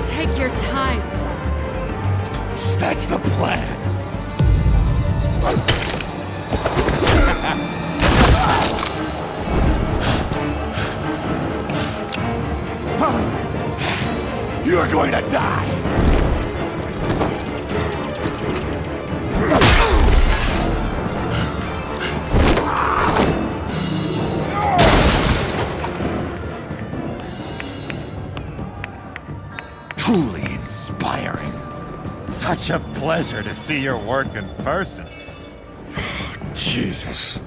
Take your time, sons. That's the plan. You're going to die. Truly inspiring. Such a pleasure to see your work in person. Jesus.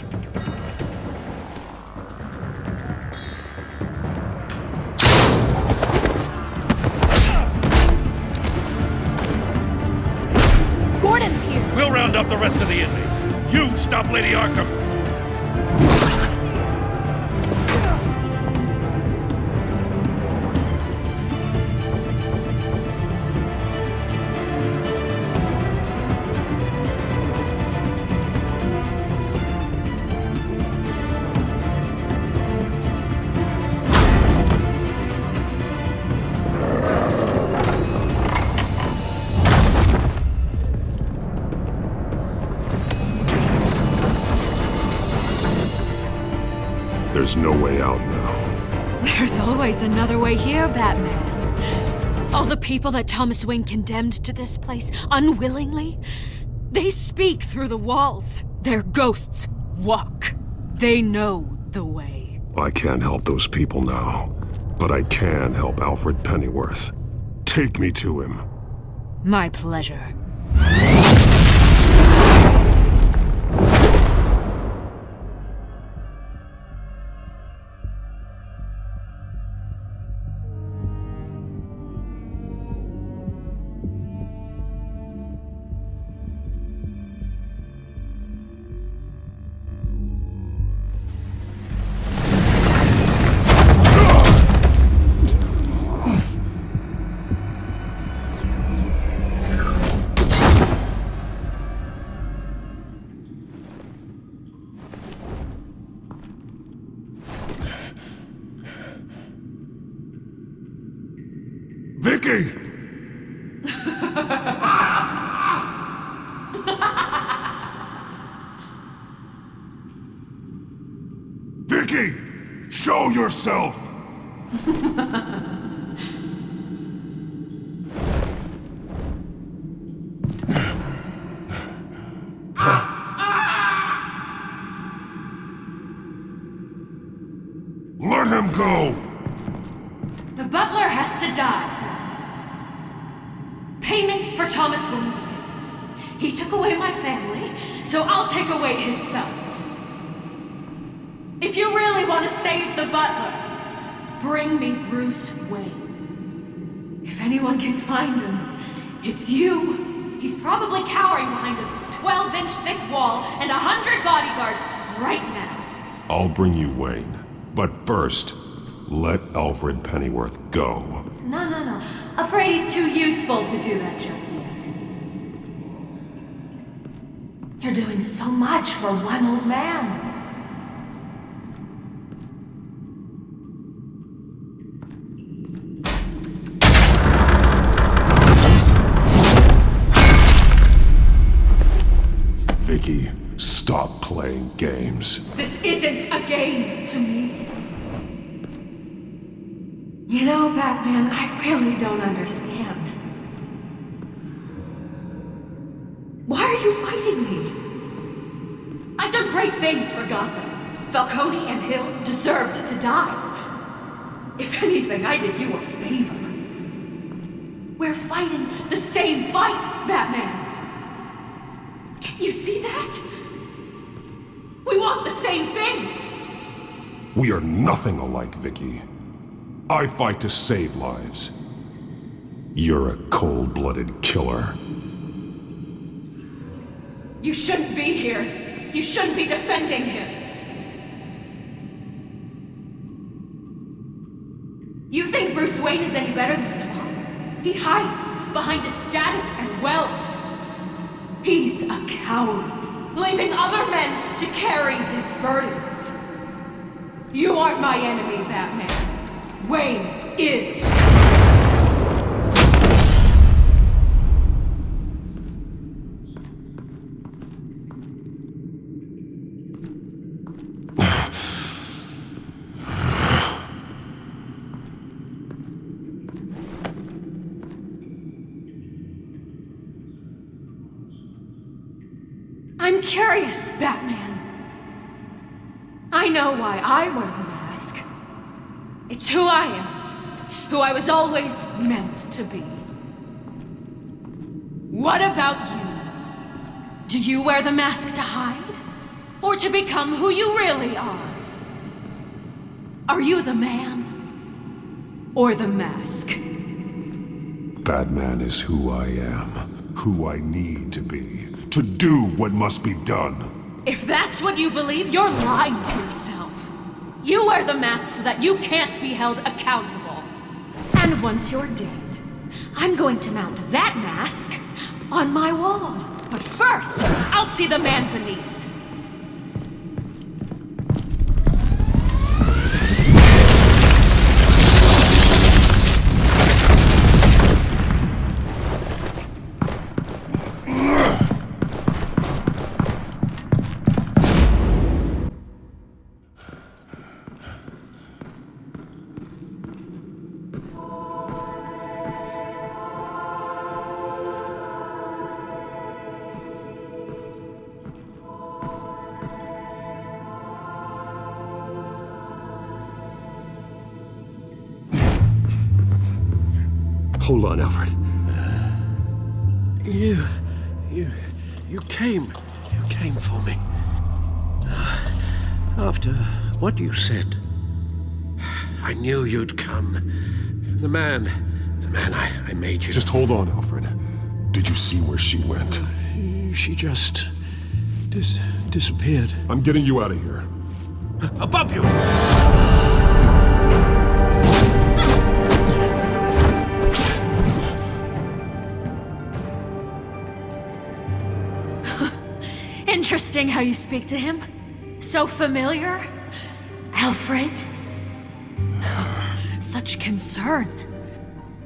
Gordon's here. We'll round up the rest of the inmates. You stop Lady Arkham. There's no way out now. There's always another way here, Batman. All the people that Thomas Wayne condemned to this place unwillingly, they speak through the walls. Their ghosts walk. They know the way. I can't help those people now, but I can help Alfred Pennyworth. Take me to him. My pleasure. Vicky! Vicky! Show yourself! Let him go! The butler has to die. Payment for Thomas Wayne's sins. He took away my family, so I'll take away his sons. If you really want to save the butler, bring me Bruce Wayne. If anyone can find him, it's you. He's probably cowering behind a 12-inch thick wall and 100 bodyguards right now. I'll bring you Wayne. But first, let Alfred Pennyworth go. No. Afraid he's too useful to do that just yet. You're doing so much for one old man. Vicky, stop playing games. This isn't a game to me. You know, Batman, I really don't understand. Why are you fighting me? I've done great things for Gotham. Falcone and Hill deserved to die. If anything, I did you a favor. We're fighting the same fight, Batman. Can you see that? We want the same things. We are nothing alike, Vicky. I fight to save lives. You're a cold-blooded killer. You shouldn't be here. You shouldn't be defending him. You think Bruce Wayne is any better than his father? He hides behind his status and wealth. He's a coward, leaving other men to carry his burdens. You aren't my enemy, Batman. Wayne is. I'm curious, Batman. I know why I wear the mask. It's who I am, who I was always meant to be. What about you? Do you wear the mask to hide? Or to become who you really are? Are you the man? Or the mask? Batman is who I am, who I need to be, to do what must be done. If that's what you believe, you're lying to yourself. You wear the mask so that you can't be held accountable. And once you're dead, I'm going to mount that mask on my wall. But first, I'll see the man beneath. Hold on, Alfred. You came for me. After what you said, I knew you'd come. The man I made you. Just hold on, Alfred. Did you see where she went? She just disappeared. I'm getting you out of here. Above you! Interesting how you speak to him. So familiar. Alfred. Such concern.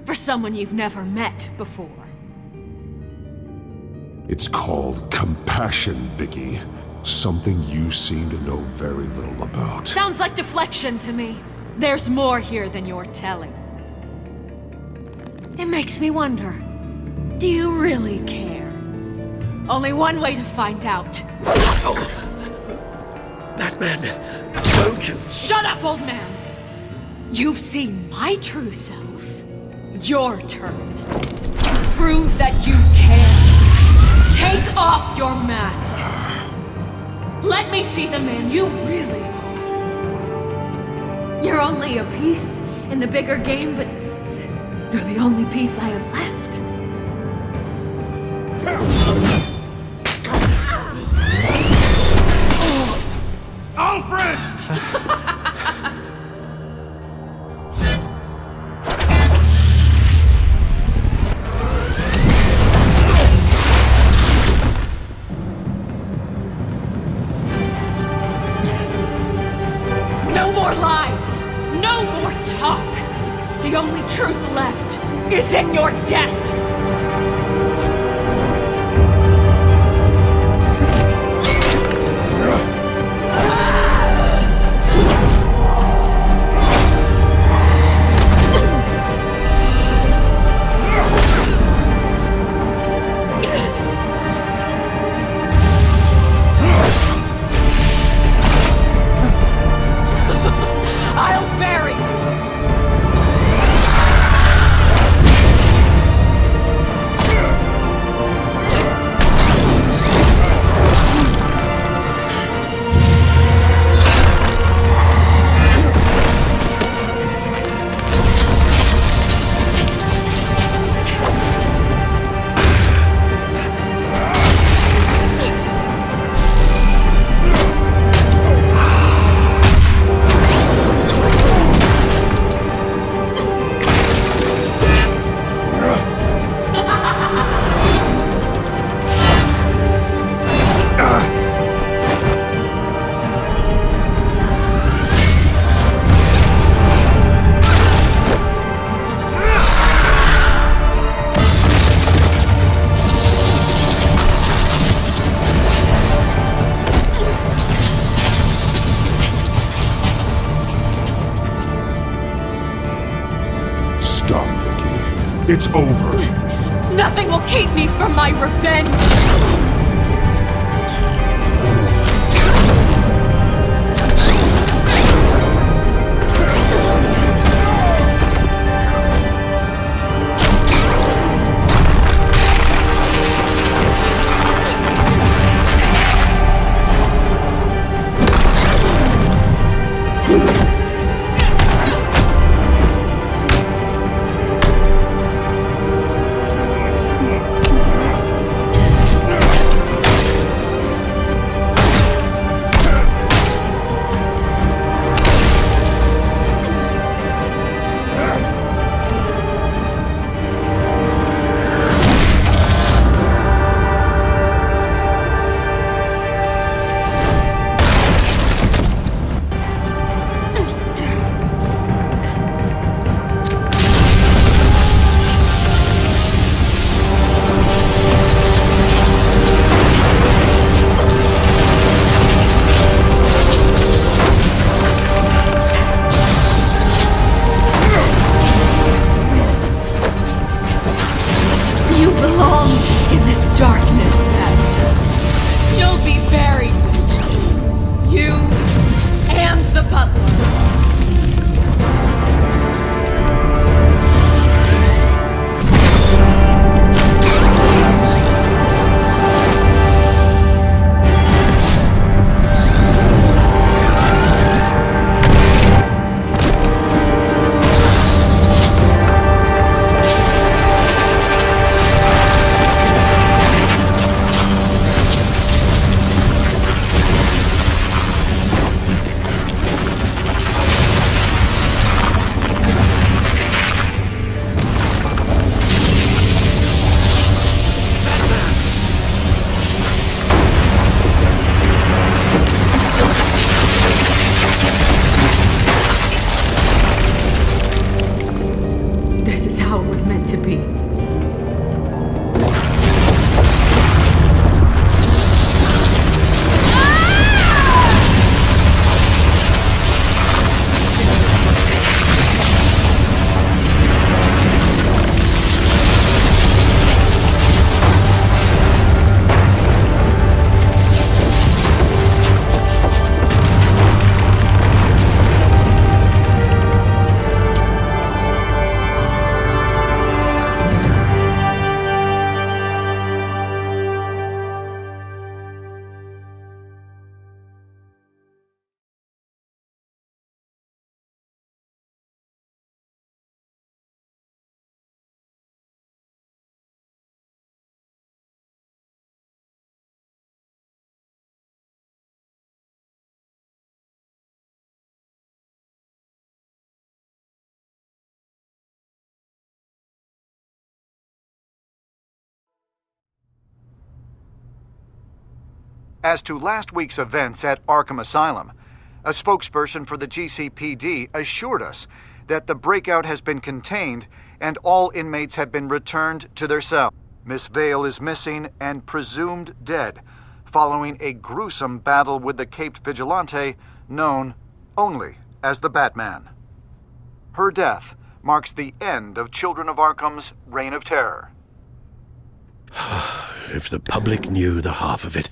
For for someone you've never met before. It's called compassion, Vicky. Something you seem to know very little about. Sounds like deflection to me. There's more here than you're telling. It makes me wonder, do you really care? Only one way to find out. Batman, don't you... Shut up, old man! You've seen my true self. Your turn. Prove that you care. Take off your mask. Let me see the man you really are. You're only a piece in the bigger game, but you're the only piece I have left. Alfred! No more lies! No more talk! The only truth left is in your death! I'll bury you! Stop, Vicky. It's over. Nothing will keep me from my revenge! You belong in this darkness, Batman. You'll be buried with it. You and the butler. was meant to be. As to last week's events at Arkham Asylum, a spokesperson for the GCPD assured us that the breakout has been contained and all inmates have been returned to their cell. Miss Vale is missing and presumed dead, following a gruesome battle with the caped vigilante known only as the Batman. Her death marks the end of Children of Arkham's reign of terror. If the public knew the half of it.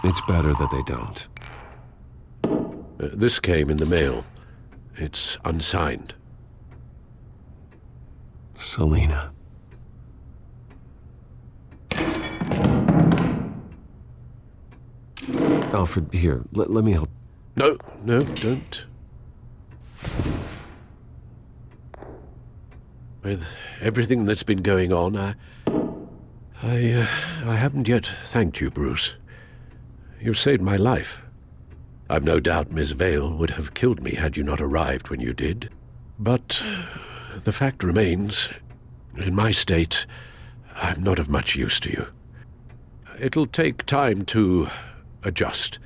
It's better that they don't. This came in the mail. It's unsigned. Selina. Alfred, here, let me help. No, don't. With everything that's been going on, I haven't yet thanked you, Bruce. You've saved my life. I've no doubt Miss Vale would have killed me had you not arrived when you did. But the fact remains, in my state, I'm not of much use to you. It'll take time to adjust,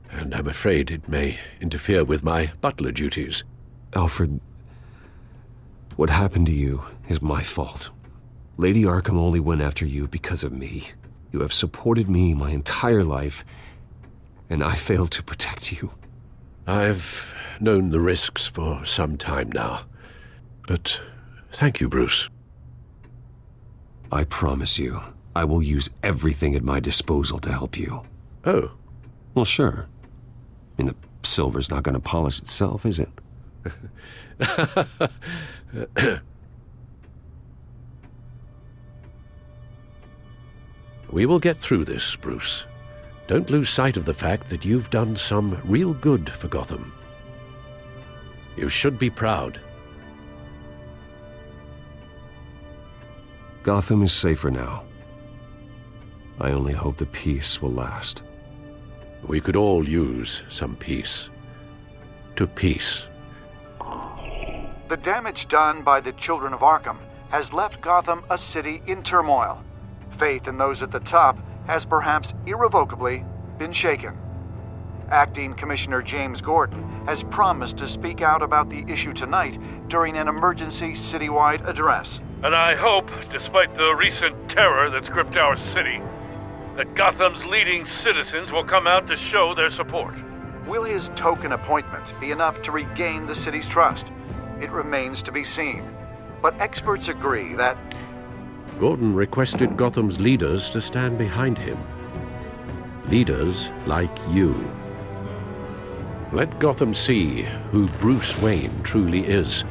and I'm afraid it may interfere with my butler duties. Alfred, what happened to you is my fault. Lady Arkham only went after you because of me. You have supported me my entire life, and I failed to protect you. I've known the risks for some time now, but thank you, Bruce. I promise you, I will use everything at my disposal to help you. Oh. Well, sure. I mean, the silver's not going to polish itself, is it? We will get through this, Bruce. Don't lose sight of the fact that you've done some real good for Gotham. You should be proud. Gotham is safer now. I only hope the peace will last. We could all use some peace. To peace. The damage done by the Children of Arkham has left Gotham a city in turmoil. Faith in those at the top has perhaps irrevocably been shaken. Acting Commissioner James Gordon has promised to speak out about the issue tonight during an emergency citywide address. And I hope, despite the recent terror that's gripped our city, that Gotham's leading citizens will come out to show their support. Will his token appointment be enough to regain the city's trust? It remains to be seen. But experts agree that Gordon requested Gotham's leaders to stand behind him. Leaders like you. Let Gotham see who Bruce Wayne truly is,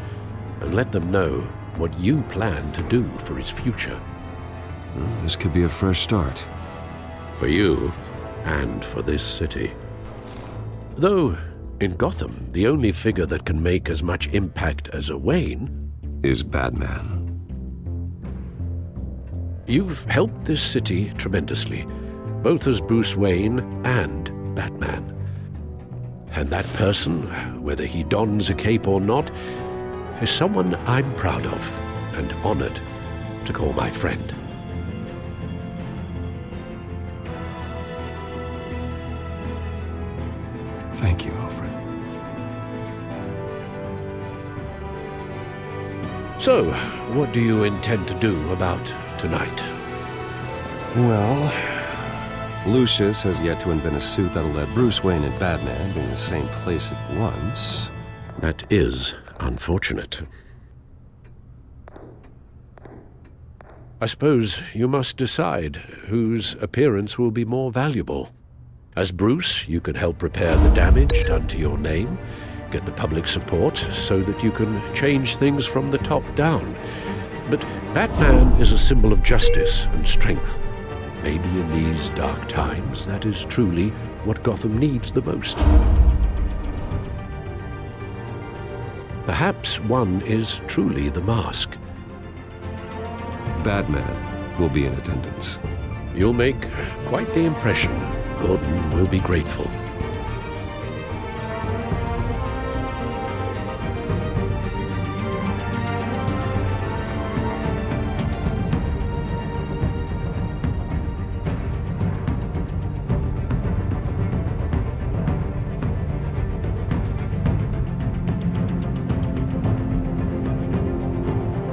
and let them know what you plan to do for his future. Well, this could be a fresh start. For you, and for this city. Though, in Gotham, the only figure that can make as much impact as a Wayne is Batman. You've helped this city tremendously, both as Bruce Wayne and Batman. And that person, whether he dons a cape or not, is someone I'm proud of and honored to call my friend. Thank you, Alfred. So, what do you intend to do about tonight? Well, Lucius has yet to invent a suit that'll let Bruce Wayne and Batman be in the same place at once. That is unfortunate. I suppose you must decide whose appearance will be more valuable. As Bruce, you can help repair the damage done to your name, get the public support so that you can change things from the top down. But Batman is a symbol of justice and strength. Maybe in these dark times, that is truly what Gotham needs the most. Perhaps one is truly the mask. Batman will be in attendance. You'll make quite the impression. Gordon will be grateful.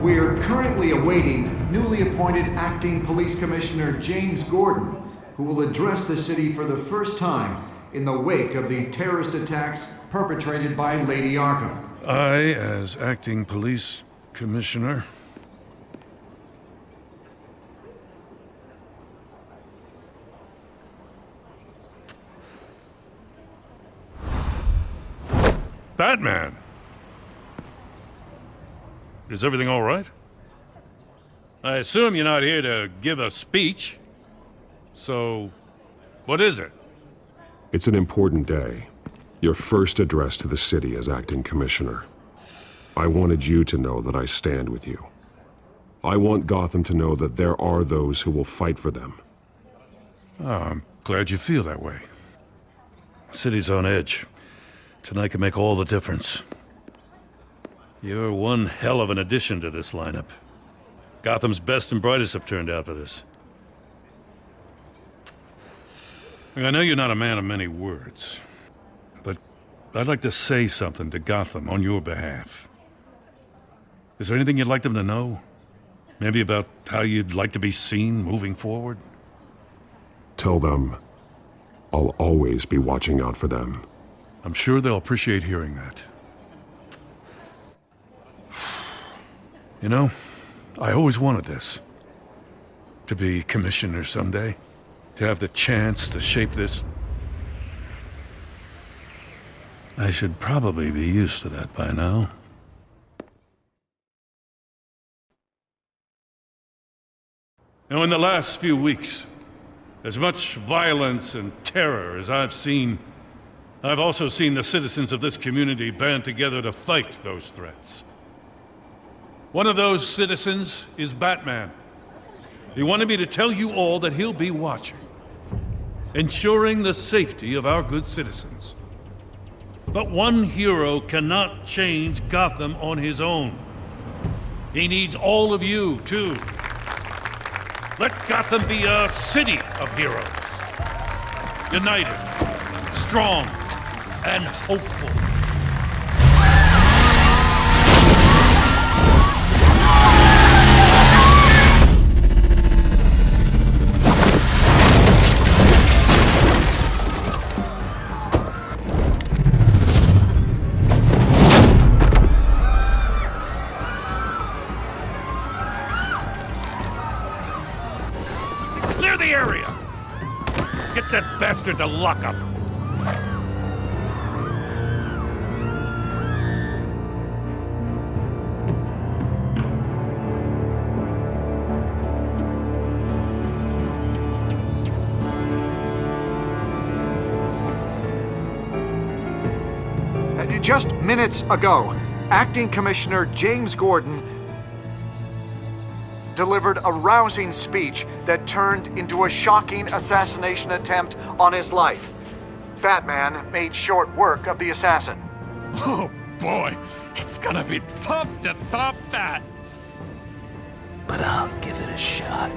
We are currently awaiting newly appointed Acting Police Commissioner James Gordon, who will address the city for the first time in the wake of the terrorist attacks perpetrated by Lady Arkham. I, as Acting Police Commissioner... Batman! Is everything all right? I assume you're not here to give a speech. So, what is it? It's an important day. Your first address to the city as acting commissioner. I wanted you to know that I stand with you. I want Gotham to know that there are those who will fight for them. Oh, I'm glad you feel that way. The city's on edge. Tonight can make all the difference. You're one hell of an addition to this lineup. Gotham's best and brightest have turned out for this. I know you're not a man of many words, but I'd like to say something to Gotham on your behalf. Is there anything you'd like them to know? Maybe about how you'd like to be seen moving forward? Tell them I'll always be watching out for them. I'm sure they'll appreciate hearing that. You know, I always wanted this. To be commissioner someday. To have the chance to shape this. I should probably be used to that by now. Now, in the last few weeks, as much violence and terror as I've seen, I've also seen the citizens of this community band together to fight those threats. One of those citizens is Batman. He wanted me to tell you all that he'll be watching, ensuring the safety of our good citizens. But one hero cannot change Gotham on his own. He needs all of you, too. Let Gotham be a city of heroes. United, strong, and hopeful. Clear the area! Get that bastard to lock up! Just minutes ago, Acting Commissioner James Gordon delivered a rousing speech that turned into a shocking assassination attempt on his life. Batman made short work of the assassin. Oh boy, it's gonna be tough to top that. But I'll give it a shot.